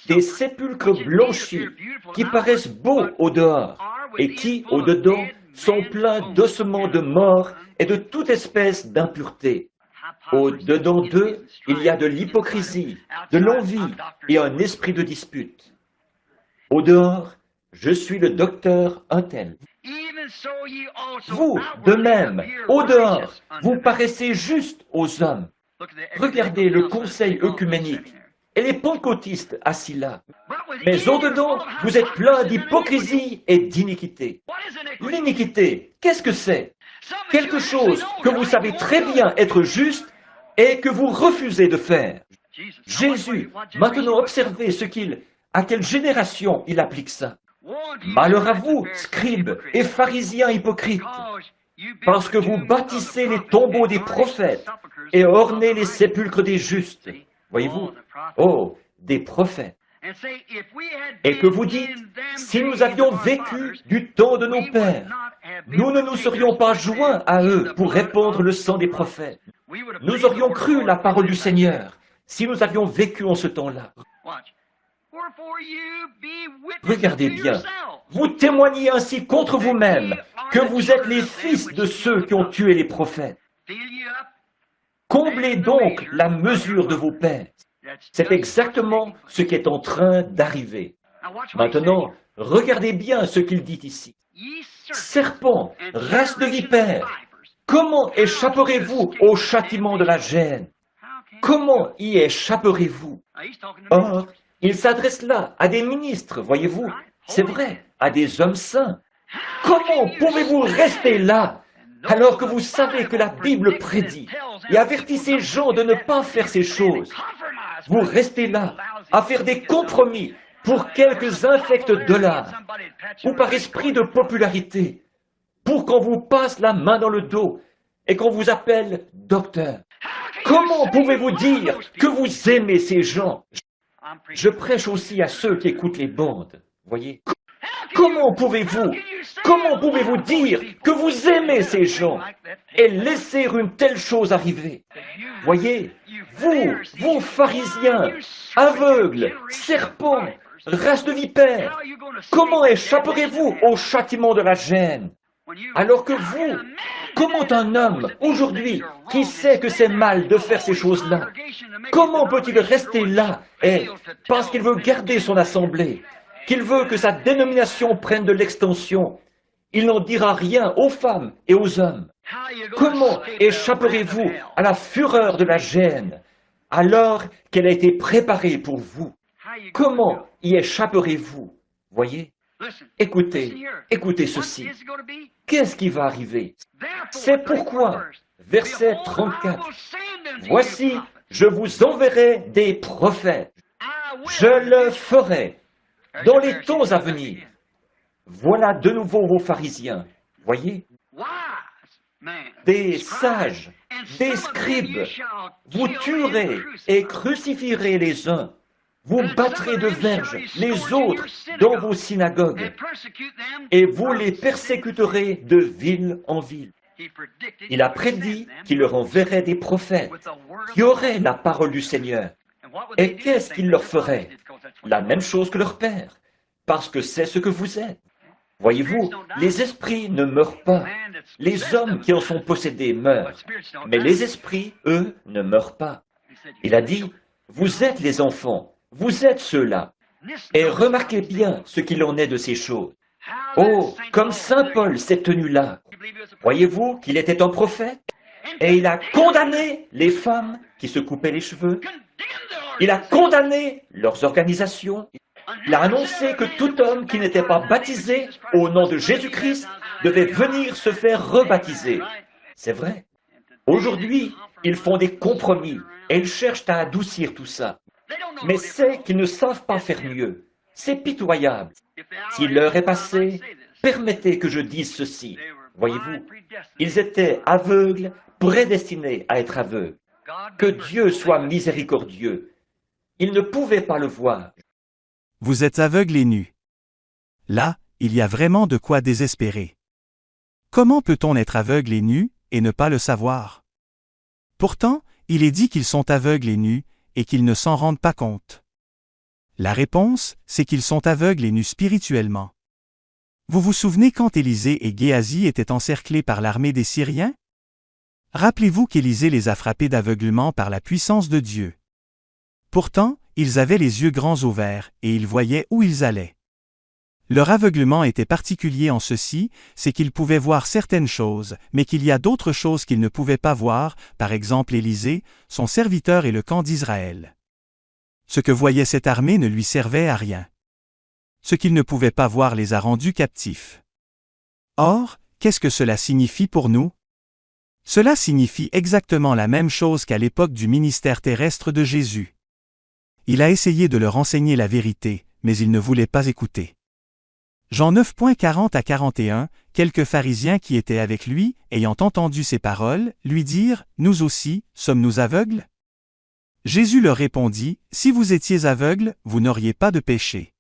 Speaker 7: Des sépulcres blanchis qui paraissent beaux au dehors et qui, au dedans, sont pleins d'ossements de mort et de toute espèce d'impureté. Au dedans d'eux, il y a de l'hypocrisie, de l'envie et un esprit de dispute. Au dehors, je suis le docteur un tel. Vous, de même, au dehors, vous paraissez juste aux hommes. Regardez le conseil œcuménique et les pentecôtistes assis là. Mais au-dedans, vous êtes plein d'hypocrisie et d'iniquité. L'iniquité, qu'est-ce que c'est? Quelque chose que vous savez très bien être juste et que vous refusez de faire. Jésus, maintenant observez à quelle génération il applique ça. Malheur à vous, scribes et pharisiens hypocrites, parce que vous bâtissez les tombeaux des prophètes et ornez les sépulcres des justes. Voyez-vous? Oh, des prophètes. Et que vous dites, si nous avions vécu du temps de nos pères, nous ne nous serions pas joints à eux pour répandre le sang des prophètes. Nous aurions cru la parole du Seigneur si nous avions vécu en ce temps-là. Regardez bien, vous témoignez ainsi contre vous-même que vous êtes les fils de ceux qui ont tué les prophètes. Comblez donc la mesure de vos pères. C'est exactement ce qui est en train d'arriver. Maintenant, regardez bien ce qu'il dit ici. Serpents, race de vipères, comment échapperez-vous au châtiment de la gêne? Comment y échapperez-vous? Or, il s'adresse là à des ministres, voyez-vous. C'est vrai, à des hommes saints. Comment pouvez-vous rester là alors que vous savez que la Bible prédit et avertit ces gens de ne pas faire ces choses? Vous restez là à faire des compromis pour quelques infects dollars ou par esprit de popularité, pour qu'on vous passe la main dans le dos et qu'on vous appelle docteur. Comment pouvez-vous dire que vous aimez ces gens? Je prêche aussi à ceux qui écoutent les bandes, voyez. Comment pouvez-vous dire que vous aimez ces gens et laisser une telle chose arriver? Voyez, vous pharisiens, aveugles, serpents, race de vipères, comment échapperez-vous au châtiment de la gêne? Alors que vous, comment un homme, aujourd'hui, qui sait que c'est mal de faire ces choses-là, comment peut-il rester là et, parce qu'il veut garder son assemblée, qu'il veut que sa dénomination prenne de l'extension, il n'en dira rien aux femmes et aux hommes? Comment échapperez-vous à la fureur de la gêne, alors qu'elle a été préparée pour vous? Comment y échapperez-vous? Voyez? Écoutez ceci. Qu'est-ce qui va arriver? C'est pourquoi, verset 34, « Voici, je vous enverrai des prophètes. Je le ferai dans les temps à venir. » Voilà de nouveau vos pharisiens. Voyez? Des sages, des scribes, vous tuerez et crucifierez les uns, Vous battrez de verge les autres dans vos synagogues, et vous les persécuterez de ville en ville. Il a prédit qu'il leur enverrait des prophètes qui auraient la parole du Seigneur. Et qu'est-ce qu'il leur ferait? La même chose que leur père, parce que c'est ce que vous êtes. Voyez-vous, les esprits ne meurent pas. Les hommes qui en sont possédés meurent, mais les esprits, eux, ne meurent pas. Il a dit, vous êtes les enfants, vous êtes ceux-là. Et remarquez bien ce qu'il en est de ces choses. Oh, comme saint Paul s'est tenu là. Voyez-vous qu'il était un prophète? Et il a condamné les femmes qui se coupaient les cheveux. Il a condamné leurs organisations. Il a annoncé que tout homme qui n'était pas baptisé au nom de Jésus-Christ devait venir se faire rebaptiser. C'est vrai. Aujourd'hui, ils font des compromis et ils cherchent à adoucir tout ça. Mais c'est qu'ils ne savent pas faire mieux. C'est pitoyable. Si l'heure est passée, permettez que je dise ceci. Voyez-vous, ils étaient aveugles, prédestinés à être aveugles. Que Dieu soit miséricordieux. Ils ne pouvaient pas le voir.
Speaker 2: Vous êtes aveugles et nus. Là, il y a vraiment de quoi désespérer. Comment peut-on être aveugle et nu et ne pas le savoir? Pourtant, il est dit qu'ils sont aveugles et nus et qu'ils ne s'en rendent pas compte. La réponse, c'est qu'ils sont aveugles et nus spirituellement. Vous vous souvenez quand Élisée et Géasi étaient encerclés par l'armée des Syriens? Rappelez-vous qu'Élisée les a frappés d'aveuglement par la puissance de Dieu. Pourtant, ils avaient les yeux grands ouverts et ils voyaient où ils allaient. Leur aveuglement était particulier en ceci, c'est qu'ils pouvaient voir certaines choses, mais qu'il y a d'autres choses qu'ils ne pouvaient pas voir, par exemple Élisée, son serviteur et le camp d'Israël. Ce que voyait cette armée ne lui servait à rien. Ce qu'il ne pouvait pas voir les a rendus captifs. Or, qu'est-ce que cela signifie pour nous? Cela signifie exactement la même chose qu'à l'époque du ministère terrestre de Jésus. Il a essayé de leur enseigner la vérité, mais ils ne voulaient pas écouter. Jean 9.40 à 41, quelques pharisiens qui étaient avec lui, ayant entendu ces paroles, lui dirent, « Nous aussi, sommes-nous aveugles ?» Jésus leur répondit, « Si vous étiez aveugles, vous n'auriez pas de péché.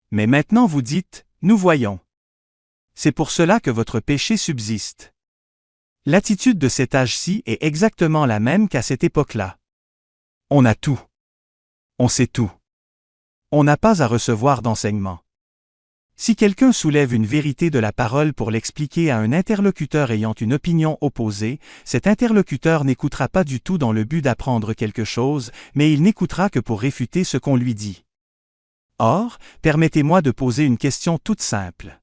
Speaker 2: Mais maintenant vous dites, « Nous voyons. » C'est pour cela que votre péché subsiste. L'attitude de cet âge-ci est exactement la même qu'à cette époque-là. On a tout. On sait tout. On n'a pas à recevoir d'enseignement. Si quelqu'un soulève une vérité de la parole pour l'expliquer à un interlocuteur ayant une opinion opposée, cet interlocuteur n'écoutera pas du tout dans le but d'apprendre quelque chose, mais il n'écoutera que pour réfuter ce qu'on lui dit. Or, permettez-moi de poser une question toute simple.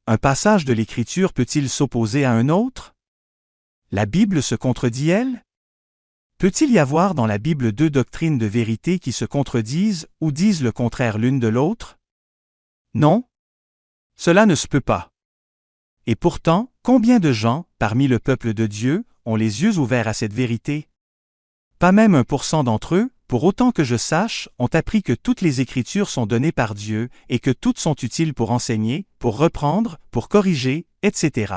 Speaker 2: Un passage de l'Écriture peut-il s'opposer à un autre? La Bible se contredit-elle? Peut-il y avoir dans la Bible deux doctrines de vérité qui se contredisent ou disent le contraire l'une de l'autre? Non. Cela ne se peut pas. Et pourtant, combien de gens, parmi le peuple de Dieu, ont les yeux ouverts à cette vérité? Pas même 1% d'entre eux, pour autant que je sache, ont appris que toutes les Écritures sont données par Dieu et que toutes sont utiles pour enseigner, pour reprendre, pour corriger, etc.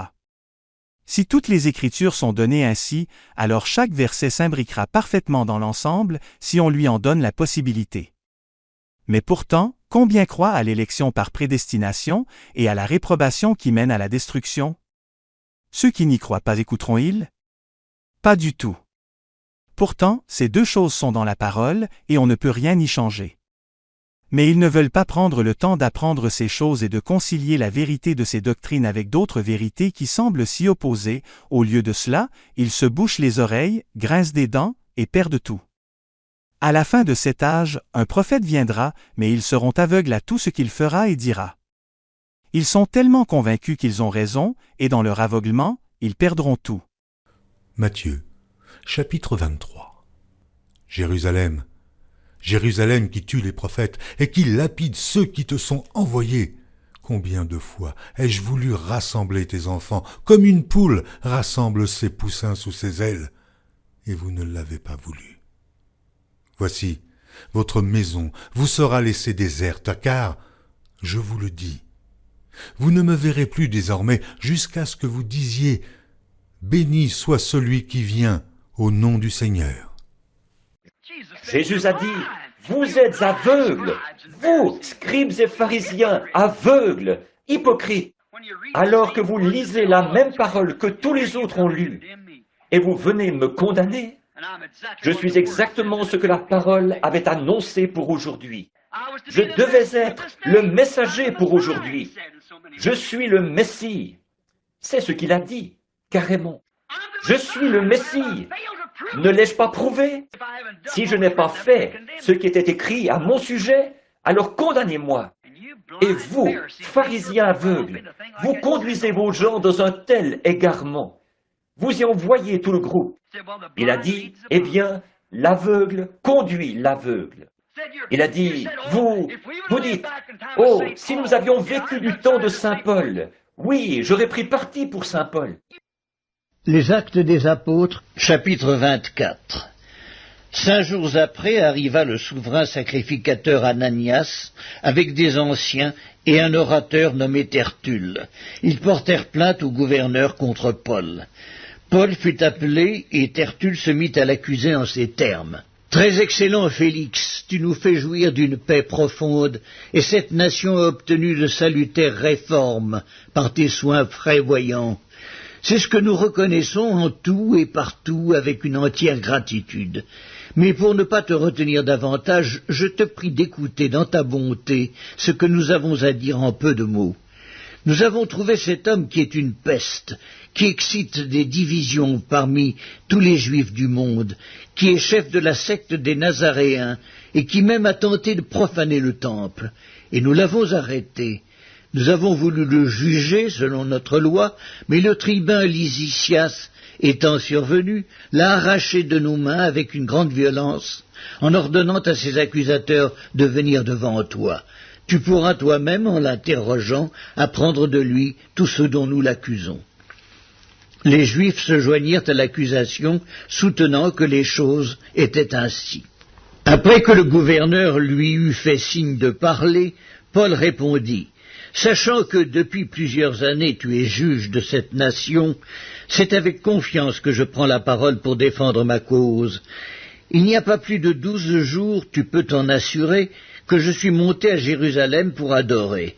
Speaker 2: Si toutes les Écritures sont données ainsi, alors chaque verset s'imbriquera parfaitement dans l'ensemble si on lui en donne la possibilité. Mais pourtant, combien croient à l'élection par prédestination et à la réprobation qui mène à la destruction? Ceux qui n'y croient pas écouteront-ils? Pas du tout. Pourtant, ces deux choses sont dans la parole et on ne peut rien y changer. Mais ils ne veulent pas prendre le temps d'apprendre ces choses et de concilier la vérité de ces doctrines avec d'autres vérités qui semblent s'y opposer. Au lieu de cela, ils se bouchent les oreilles, grincent des dents et perdent tout. À la fin de cet âge, un prophète viendra, mais ils seront aveugles à tout ce qu'il fera et dira. Ils sont tellement convaincus qu'ils ont raison, et dans leur aveuglement, ils perdront tout.
Speaker 6: Matthieu, chapitre 23. Jérusalem, Jérusalem qui tue les prophètes et qui lapide ceux qui te sont envoyés. Combien de fois ai-je voulu rassembler tes enfants, comme une poule rassemble ses poussins sous ses ailes, et vous ne l'avez pas voulu. Voici, votre maison vous sera laissée déserte, car, je vous le dis, vous ne me verrez plus désormais jusqu'à ce que vous disiez « Béni soit celui qui vient au nom du Seigneur ».
Speaker 7: Jésus a dit, Vous êtes aveugles, vous, scribes et pharisiens, aveugles, hypocrites, alors que vous lisez la même parole que tous les autres ont lue, et vous venez me condamner. Je suis exactement ce que la parole avait annoncé pour aujourd'hui. Je devais être le messager pour aujourd'hui. Je suis le Messie. C'est ce qu'il a dit, carrément. Je suis le Messie. Ne l'ai-je pas prouvé? Si je n'ai pas fait ce qui était écrit à mon sujet, alors condamnez-moi. Et vous, pharisiens aveugles, vous conduisez vos gens dans un tel égarement. Vous y envoyez tout le groupe. Il a dit, eh bien, l'aveugle conduit l'aveugle. Il a dit, vous dites, oh, si nous avions vécu du temps de Saint Paul, oui, j'aurais pris parti pour Saint Paul.
Speaker 4: Les Actes des Apôtres, chapitre 24. 5 jours après arriva le souverain sacrificateur Ananias avec des anciens et un orateur nommé Tertulle. Ils portèrent plainte au gouverneur contre Paul. Paul fut appelé et Tertulle se mit à l'accuser en ces termes. « Très excellent Félix, tu nous fais jouir d'une paix profonde, et cette nation a obtenu de salutaires réformes par tes soins prévoyants. C'est ce que nous reconnaissons en tout et partout avec une entière gratitude. Mais pour ne pas te retenir davantage, je te prie d'écouter dans ta bonté ce que nous avons à dire en peu de mots. Nous avons trouvé cet homme qui est une peste, qui excite des divisions parmi tous les Juifs du monde, qui est chef de la secte des Nazaréens, et qui même a tenté de profaner le temple. Et nous l'avons arrêté. Nous avons voulu le juger selon notre loi, mais le tribun Lysias, étant survenu, l'a arraché de nos mains avec une grande violence, en ordonnant à ses accusateurs de venir devant toi. Tu pourras toi-même, en l'interrogeant, apprendre de lui tout ce dont nous l'accusons. » Les Juifs se joignirent à l'accusation, soutenant que les choses étaient ainsi. Après que le gouverneur lui eut fait signe de parler, Paul répondit, « Sachant que depuis plusieurs années tu es juge de cette nation, c'est avec confiance que je prends la parole pour défendre ma cause. Il n'y a pas plus de 12 jours, tu peux t'en assurer, que je suis monté à Jérusalem pour adorer.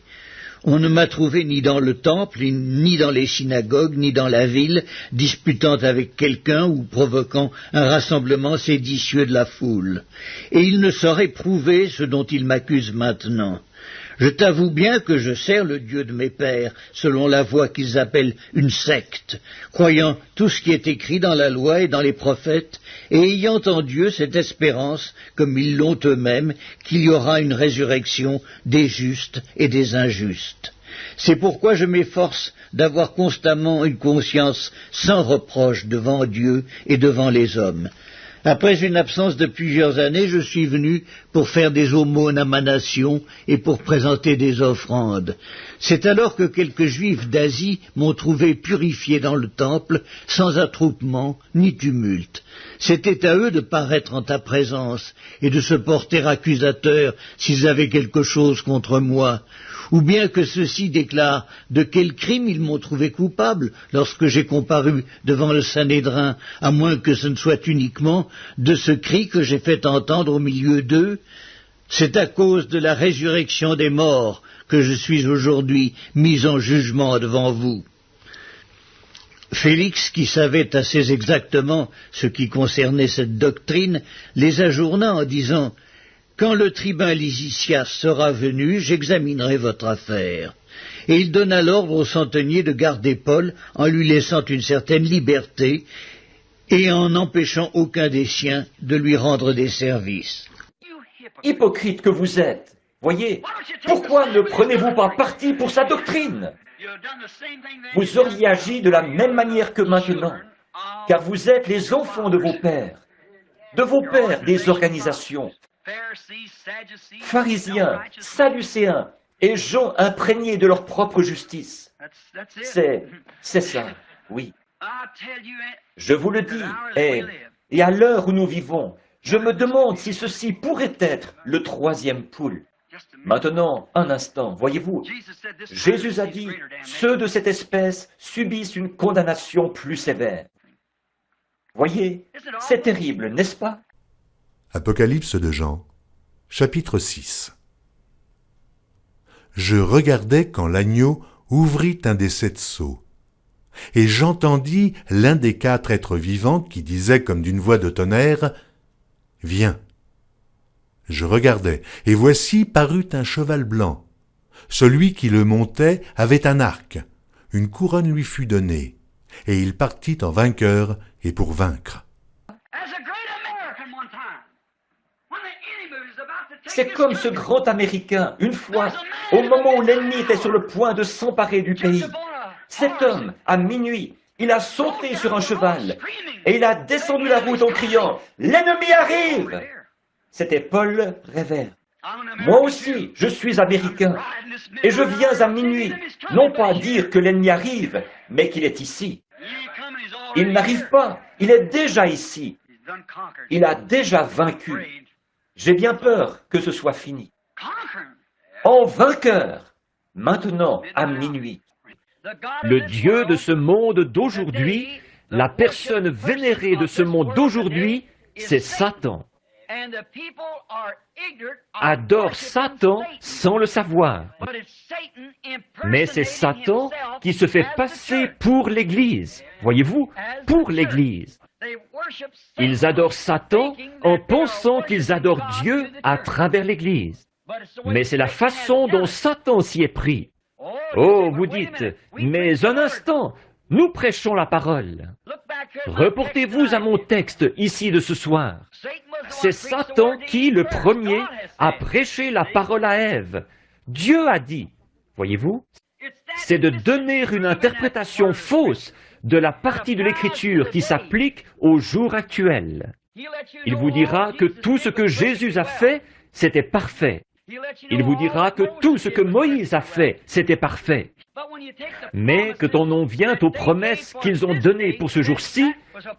Speaker 4: On ne m'a trouvé ni dans le temple, ni dans les synagogues, ni dans la ville, disputant avec quelqu'un ou provoquant un rassemblement séditieux de la foule. Et il ne saurait prouver ce dont il m'accuse maintenant. Je t'avoue bien que je sers le Dieu de mes pères, selon la voie qu'ils appellent une secte, croyant tout ce qui est écrit dans la loi et dans les prophètes, et ayant en Dieu cette espérance, comme ils l'ont eux-mêmes, qu'il y aura une résurrection des justes et des injustes. C'est pourquoi je m'efforce d'avoir constamment une conscience sans reproche devant Dieu et devant les hommes. Après une absence de plusieurs années, je suis venu pour faire des aumônes à ma nation et pour présenter des offrandes. C'est alors que quelques Juifs d'Asie m'ont trouvé purifié dans le temple, sans attroupement ni tumulte. C'était à eux de paraître en ta présence et de se porter accusateurs s'ils avaient quelque chose contre moi. Ou bien que ceux-ci déclarent de quel crime ils m'ont trouvé coupable lorsque j'ai comparu devant le Sanhédrin, à moins que ce ne soit uniquement de ce cri que j'ai fait entendre au milieu d'eux. C'est à cause de la résurrection des morts que je suis aujourd'hui mis en jugement devant vous. » Félix, qui savait assez exactement ce qui concernait cette doctrine, les ajourna en disant « Quand le tribun Lysias sera venu, j'examinerai votre affaire. » Et il donna l'ordre au centenier de garder Paul en lui laissant une certaine liberté et en n'empêchant aucun des siens de lui rendre des services.
Speaker 7: Hypocrite que vous êtes, voyez, pourquoi ne prenez-vous pas parti pour sa doctrine? Vous auriez agi de la même manière que maintenant, car vous êtes les enfants de vos pères des organisations, pharisiens, sadducéens et gens imprégnés de leur propre justice. C'est ça, oui. Je vous le dis, et à l'heure où nous vivons, je me demande si ceci pourrait être le troisième poule. Maintenant, un instant, voyez-vous, Jésus a dit, ceux de cette espèce subissent une condamnation plus sévère. Voyez, c'est terrible, n'est-ce pas?
Speaker 6: Apocalypse de Jean, Chapitre 6. Je regardais quand l'agneau ouvrit un des 7 sceaux, et j'entendis l'un des 4 êtres vivants qui disait comme d'une voix de tonnerre, « Viens !» Je regardai, et voici parut un cheval blanc. Celui qui le montait avait un arc, une couronne lui fut donnée, et il partit en vainqueur et pour vaincre.
Speaker 7: C'est comme ce grand Américain, une fois, au moment où l'ennemi était sur le point de s'emparer du pays. Cet homme, à minuit, il a sauté sur un cheval et il a descendu la route en criant « L'ennemi arrive !» C'était Paul Revere. Moi aussi, je suis américain et je viens à minuit, non pas dire que l'ennemi arrive, mais qu'il est ici. Il n'arrive pas, il est déjà ici. Il a déjà vaincu. J'ai bien peur que ce soit fini. En vainqueur, maintenant à minuit. Le Dieu de ce monde d'aujourd'hui, la personne vénérée de ce monde d'aujourd'hui, c'est Satan. Adore Satan sans le savoir. Mais c'est Satan qui se fait passer pour l'Église. Voyez-vous, pour l'Église. Ils adorent Satan en pensant qu'ils adorent Dieu à travers l'Église. Mais c'est la façon dont Satan s'y est pris. Oh, vous dites, mais un instant, nous prêchons la parole. Reportez-vous à mon texte ici de ce soir. C'est Satan qui, le premier, a prêché la parole à Ève. Dieu a dit, voyez-vous, c'est de donner une interprétation fausse de la partie de l'Écriture qui s'applique au jour actuel. Il vous dira que tout ce que Jésus a fait, c'était parfait. Il vous dira que tout ce que Moïse a fait, c'était parfait. Mais que quand on vient aux promesses qu'ils ont données pour ce jour-ci,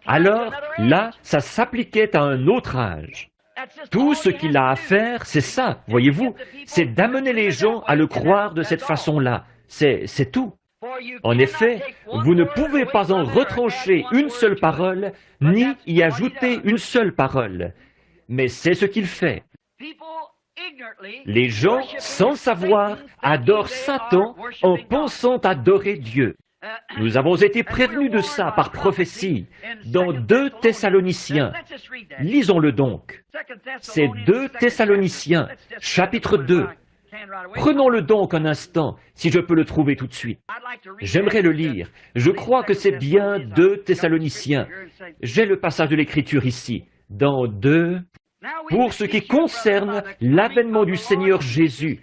Speaker 7: alors là, ça s'appliquait à un autre âge. Tout ce qu'il a à faire, c'est ça, voyez-vous, c'est d'amener les gens à le croire de cette façon-là. C'est tout. En effet, vous ne pouvez pas en retrancher une seule parole, ni y ajouter une seule parole. Mais c'est ce qu'il fait. Les gens, sans savoir, adorent Satan en pensant adorer Dieu. Nous avons été prévenus de ça par prophétie dans 2 Thessaloniciens. Lisons-le donc. C'est 2 Thessaloniciens, chapitre 2. Prenons-le donc un instant, si je peux le trouver tout de suite. J'aimerais le lire. Je crois que c'est bien 2 Thessaloniciens. J'ai le passage de l'Écriture ici, dans 2. Pour ce qui concerne l'avènement du Seigneur Jésus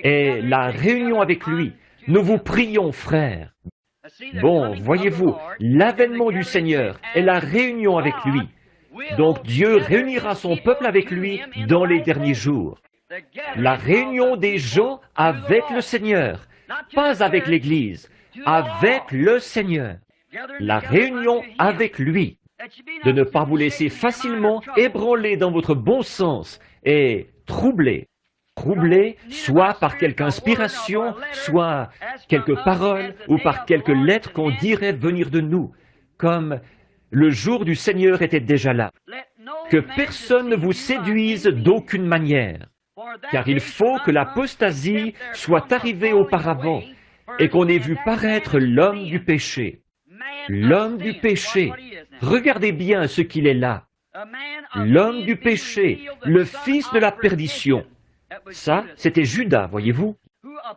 Speaker 7: et la réunion avec lui, nous vous prions, frères. Bon, voyez-vous, l'avènement du Seigneur et la réunion avec lui. Donc Dieu réunira son peuple avec lui dans les derniers jours. La réunion des gens avec le Seigneur, pas avec l'Église, avec le Seigneur. La réunion avec lui. De ne pas vous laisser facilement ébranler dans votre bon sens et troubler. Troubler soit par quelque inspiration, soit quelques paroles ou par quelques lettres qu'on dirait venir de nous, comme le jour du Seigneur était déjà là. Que personne ne vous séduise d'aucune manière, car il faut que l'apostasie soit arrivée auparavant et qu'on ait vu paraître l'homme du péché. L'homme du péché. Regardez bien ce qu'il est là. L'homme du péché, le fils de la perdition. Ça, c'était Judas, voyez-vous.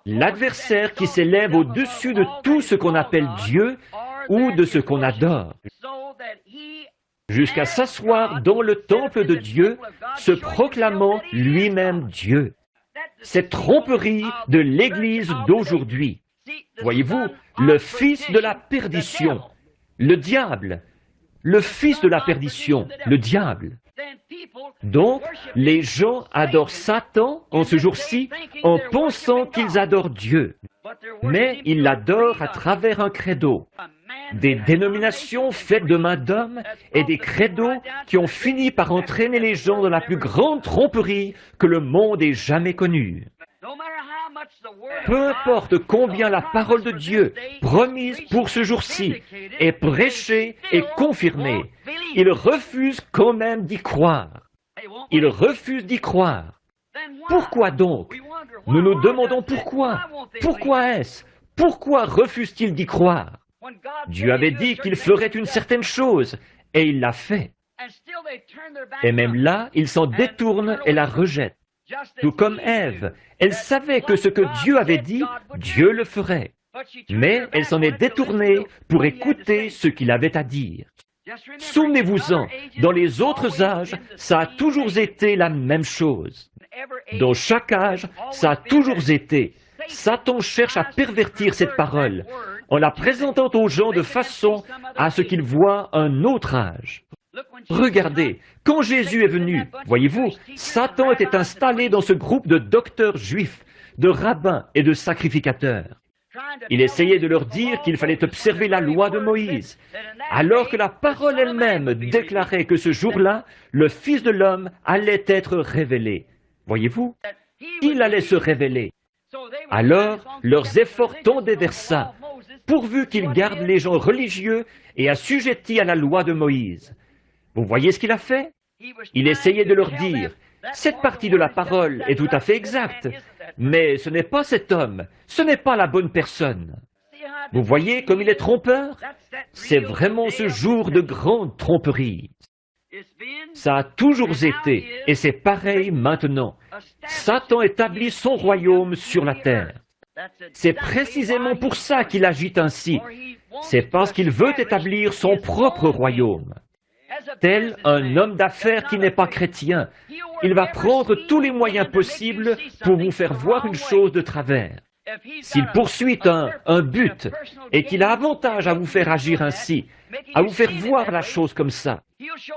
Speaker 7: L'adversaire qui s'élève au-dessus de tout ce qu'on appelle Dieu ou de ce qu'on adore, jusqu'à s'asseoir dans le temple de Dieu, se proclamant lui-même Dieu. Cette tromperie de l'Église d'aujourd'hui. Voyez-vous, le fils de la perdition, le diable, le fils de la perdition, le diable. Donc, les gens adorent Satan en ce jour-ci en pensant qu'ils adorent Dieu. Mais ils l'adorent à travers un credo. Des dénominations faites de main d'homme et des credos qui ont fini par entraîner les gens dans la plus grande tromperie que le monde ait jamais connue. Peu importe combien la parole de Dieu, promise pour ce jour-ci, est prêchée et confirmée, ils refusent quand même d'y croire. Ils refusent d'y croire. Pourquoi donc? Nous nous demandons pourquoi. Pourquoi est-ce? Pourquoi refuse-t-il d'y croire? Dieu avait dit qu'il ferait une certaine chose, et il l'a fait. Et même là, ils s'en détournent et la rejettent. Tout comme Ève, elle savait que ce que Dieu avait dit, Dieu le ferait. Mais elle s'en est détournée pour écouter ce qu'il avait à dire. Souvenez-vous-en, dans les autres âges, ça a toujours été la même chose. Dans chaque âge, ça a toujours été. Satan cherche à pervertir cette parole en la présentant aux gens de façon à ce qu'ils voient un autre âge. Regardez, quand Jésus est venu, voyez-vous, Satan était installé dans ce groupe de docteurs juifs, de rabbins et de sacrificateurs. Il essayait de leur dire qu'il fallait observer la loi de Moïse, alors que la parole elle-même déclarait que ce jour-là, le Fils de l'homme allait être révélé. Voyez-vous, il allait se révéler. Alors, leurs efforts tendaient vers ça, pourvu qu'ils gardent les gens religieux et assujettis à la loi de Moïse. Vous voyez ce qu'il a fait? Il essayait de leur dire, cette partie de la parole est tout à fait exacte, mais ce n'est pas cet homme, ce n'est pas la bonne personne. Vous voyez comme il est trompeur? C'est vraiment ce jour de grande tromperie. Ça a toujours été, et c'est pareil maintenant. Satan établit son royaume sur la terre. C'est précisément pour ça qu'il agit ainsi. C'est parce qu'il veut établir son propre royaume. Tel un homme d'affaires qui n'est pas chrétien, il va prendre tous les moyens possibles pour vous faire voir une chose de travers. S'il poursuit un but et qu'il a avantage à vous faire agir ainsi, à vous faire voir la chose comme ça,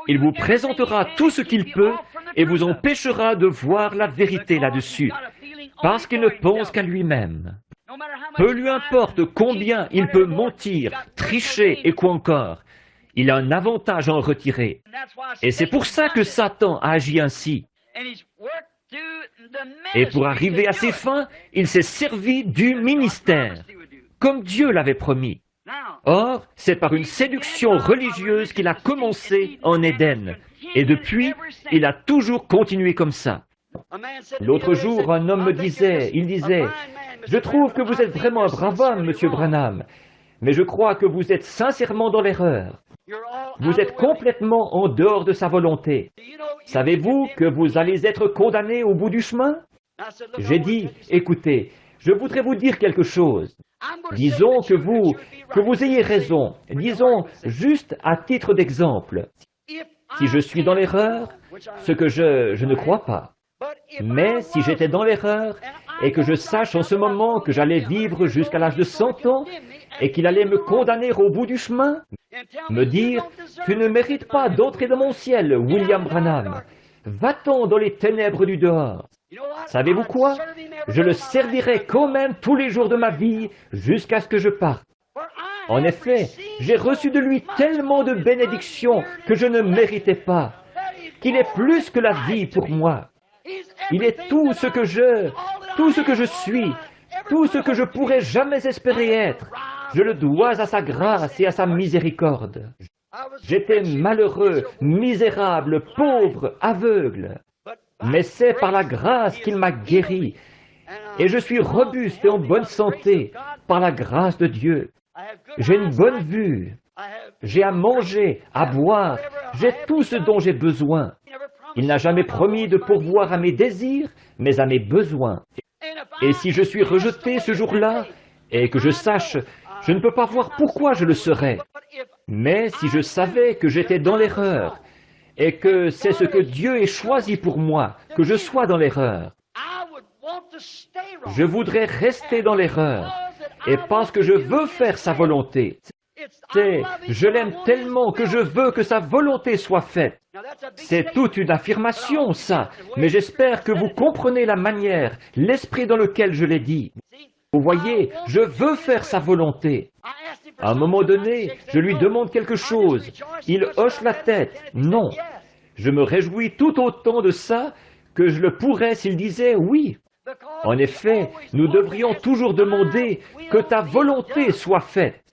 Speaker 7: il vous présentera tout ce qu'il peut et vous empêchera de voir la vérité là-dessus, parce qu'il ne pense qu'à lui-même. Peu lui importe combien il peut mentir, tricher et quoi encore, il a un avantage à en retirer. Et c'est pour ça que Satan a agi ainsi. Et pour arriver à ses fins, il s'est servi du ministère, comme Dieu l'avait promis. Or, c'est par une séduction religieuse qu'il a commencé en Éden. Et depuis, il a toujours continué comme ça. L'autre jour, un homme me disait, « Je trouve que vous êtes vraiment un brave homme, Monsieur Branham, mais je crois que vous êtes sincèrement dans l'erreur. Vous êtes complètement en dehors de sa volonté. Savez-vous que vous allez être condamné au bout du chemin? » J'ai dit, « Écoutez, je voudrais vous dire quelque chose. Disons que vous ayez raison, disons juste à titre d'exemple. Si je suis dans l'erreur, ce que je ne crois pas. Mais si j'étais dans l'erreur et que je sache en ce moment que j'allais vivre jusqu'à l'âge de 100 ans et qu'il allait me condamner au bout du chemin, me dire « Tu ne mérites pas d'entrer dans mon ciel, William Branham. Va-t'en dans les ténèbres du dehors. » Savez-vous quoi? Je le servirai quand même tous les jours de ma vie jusqu'à ce que je parte. En effet, j'ai reçu de lui tellement de bénédictions que je ne méritais pas, qu'il est plus que la vie pour moi. Il est tout ce que je suis, tout ce que je pourrais jamais espérer être. Je le dois à sa grâce et à sa miséricorde. J'étais malheureux, misérable, pauvre, aveugle. Mais c'est par la grâce qu'il m'a guéri. Et je suis robuste et en bonne santé par la grâce de Dieu. J'ai une bonne vue. J'ai à manger, à boire. J'ai tout ce dont j'ai besoin. Il n'a jamais promis de pourvoir à mes désirs, mais à mes besoins. Et si je suis rejeté ce jour-là, et que je sache, je ne peux pas voir pourquoi je le serais. Mais si je savais que j'étais dans l'erreur, et que c'est ce que Dieu ait choisi pour moi, que je sois dans l'erreur, je voudrais rester dans l'erreur, et parce que je veux faire sa volonté. Je l'aime tellement que je veux que sa volonté soit faite. C'est toute une affirmation, ça, mais j'espère que vous comprenez la manière, l'esprit dans lequel je l'ai dit. Vous voyez, je veux faire sa volonté. À un moment donné, je lui demande quelque chose. Il hoche la tête. Non. Je me réjouis tout autant de ça que je le pourrais s'il disait oui. En effet, nous devrions toujours demander que ta volonté soit faite.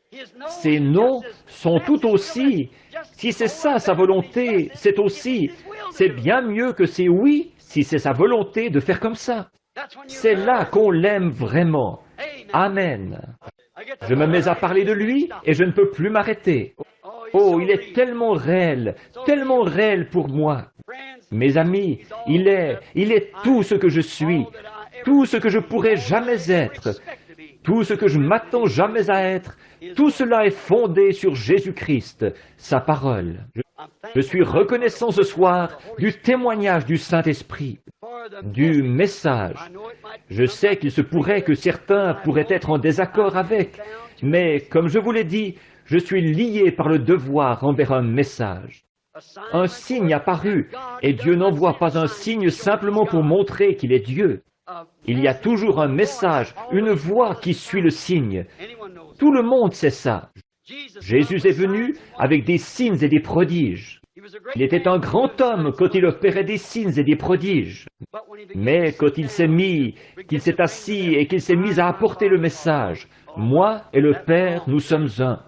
Speaker 7: Ses non sont tout aussi. Si c'est ça sa volonté, c'est aussi. C'est bien mieux que ses oui, si c'est sa volonté de faire comme ça. C'est là qu'on l'aime vraiment. Amen. Je me mets à parler de lui et je ne peux plus m'arrêter. Oh, il est tellement réel pour moi. Mes amis, il est tout ce que je suis, tout ce que je pourrais jamais être, tout ce que je m'attends jamais à être. Tout cela est fondé sur Jésus-Christ, sa parole. Je suis reconnaissant ce soir du témoignage du Saint-Esprit, du message. Je sais qu'il se pourrait que certains pourraient être en désaccord avec, mais comme je vous l'ai dit, je suis lié par le devoir envers un message. Un signe apparu, et Dieu n'envoie pas un signe simplement pour montrer qu'il est Dieu. Il y a toujours un message, une voix qui suit le signe. Tout le monde sait ça. Jésus est venu avec des signes et des prodiges. Il était un grand homme quand il opérait des signes et des prodiges. Mais quand il s'est assis et qu'il s'est mis à apporter le message, moi et le Père, nous sommes un.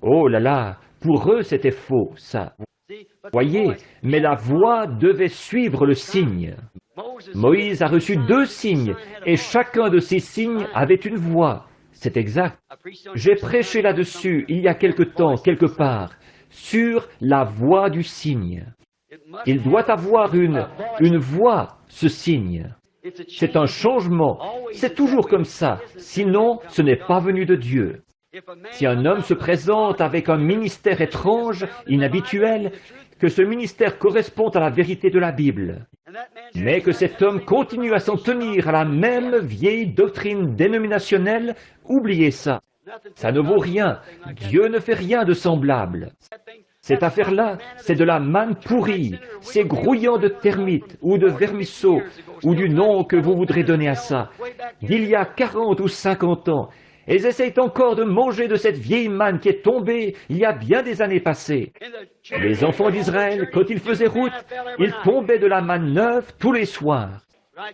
Speaker 7: Oh là là, pour eux c'était faux, ça. Voyez, mais la voix devait suivre le signe. Moïse a reçu 2 signes, et chacun de ces signes avait une voix. C'est exact. J'ai prêché là-dessus il y a quelque temps, quelque part, sur la voix du signe. Il doit avoir une voix, ce signe. C'est un changement. C'est toujours comme ça. Sinon, ce n'est pas venu de Dieu. Si un homme se présente avec un ministère étrange, inhabituel, que ce ministère correspond à la vérité de la Bible, mais que cet homme continue à s'en tenir à la même vieille doctrine dénominationnelle, oubliez ça. Ça ne vaut rien. Dieu ne fait rien de semblable. Cette affaire-là, c'est de la manne pourrie. C'est grouillant de termites ou de vermisseaux ou du nom que vous voudrez donner à ça. D'il y a 40 ou 50 ans, et ils essayent encore de manger de cette vieille manne qui est tombée il y a bien des années passées. Les enfants d'Israël, quand ils faisaient route, ils tombaient de la manne neuve tous les soirs.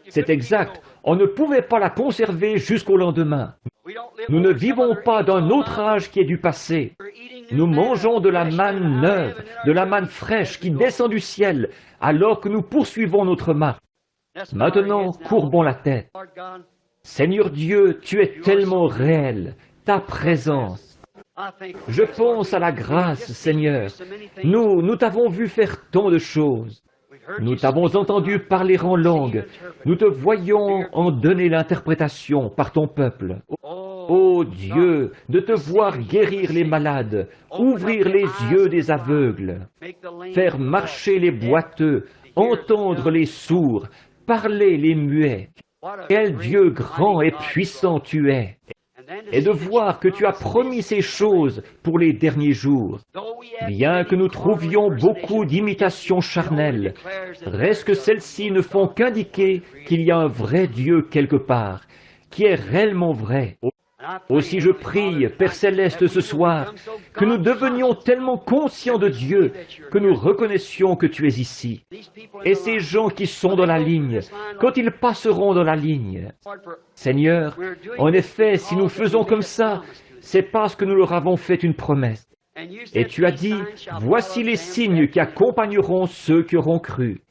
Speaker 7: C'est exact, on ne pouvait pas la conserver jusqu'au lendemain. Nous ne vivons pas d'un autre âge qui est du passé. Nous mangeons de la manne neuve, de la manne fraîche qui descend du ciel, alors que nous poursuivons notre marche. Maintenant, courbons la tête. Seigneur Dieu, tu es tellement réel, ta présence. Je pense à la grâce, Seigneur. Nous t'avons vu faire tant de choses. Nous t'avons entendu parler en langue. Nous te voyons en donner l'interprétation par ton peuple. Ô Dieu, de te voir guérir les malades, ouvrir les yeux des aveugles, faire marcher les boiteux, entendre les sourds, parler les muets. Quel Dieu grand et puissant tu es! Et de voir que tu as promis ces choses pour les derniers jours. Bien que nous trouvions beaucoup d'imitations charnelles, reste que celles-ci ne font qu'indiquer qu'il y a un vrai Dieu quelque part, qui est réellement vrai. Aussi je prie, Père Céleste, ce soir, que nous devenions tellement conscients de Dieu que nous reconnaissions que tu es ici. Et ces gens qui sont dans la ligne, quand ils passeront dans la ligne, Seigneur, en effet, si nous faisons comme ça, c'est parce que nous leur avons fait une promesse. Et tu as dit, voici les signes qui accompagneront ceux qui auront cru.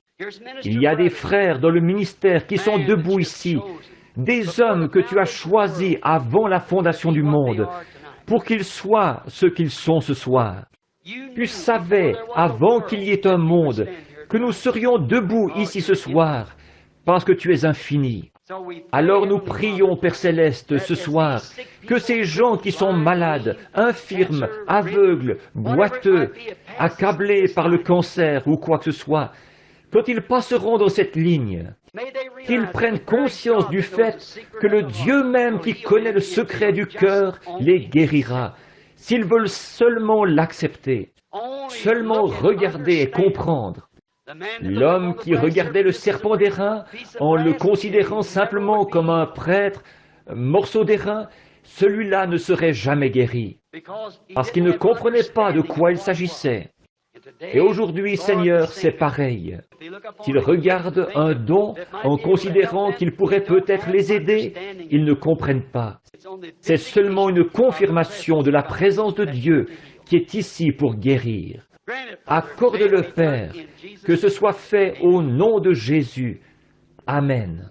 Speaker 7: Il y a des frères dans le ministère qui sont debout ici, des hommes que tu as choisis avant la fondation du monde, pour qu'ils soient ce qu'ils sont ce soir. Tu savais, avant qu'il y ait un monde, que nous serions debout ici ce soir, parce que tu es infini. Alors nous prions, Père Céleste, ce soir, que ces gens qui sont malades, infirmes, aveugles, boiteux, accablés par le cancer ou quoi que ce soit, quand ils passeront dans cette ligne, qu'ils prennent conscience du fait que le Dieu même qui connaît le secret du cœur les guérira, s'ils veulent seulement l'accepter, seulement regarder et comprendre. L'homme qui regardait le serpent d'airain en le considérant simplement comme un prêtre, morceau d'airain, celui-là ne serait jamais guéri, parce qu'il ne comprenait pas de quoi il s'agissait. Et aujourd'hui, Seigneur, c'est pareil. S'ils regardent un don en considérant qu'il pourrait peut-être les aider, ils ne comprennent pas. C'est seulement une confirmation de la présence de Dieu qui est ici pour guérir. Accorde-le, Père, que ce soit fait au nom de Jésus. Amen.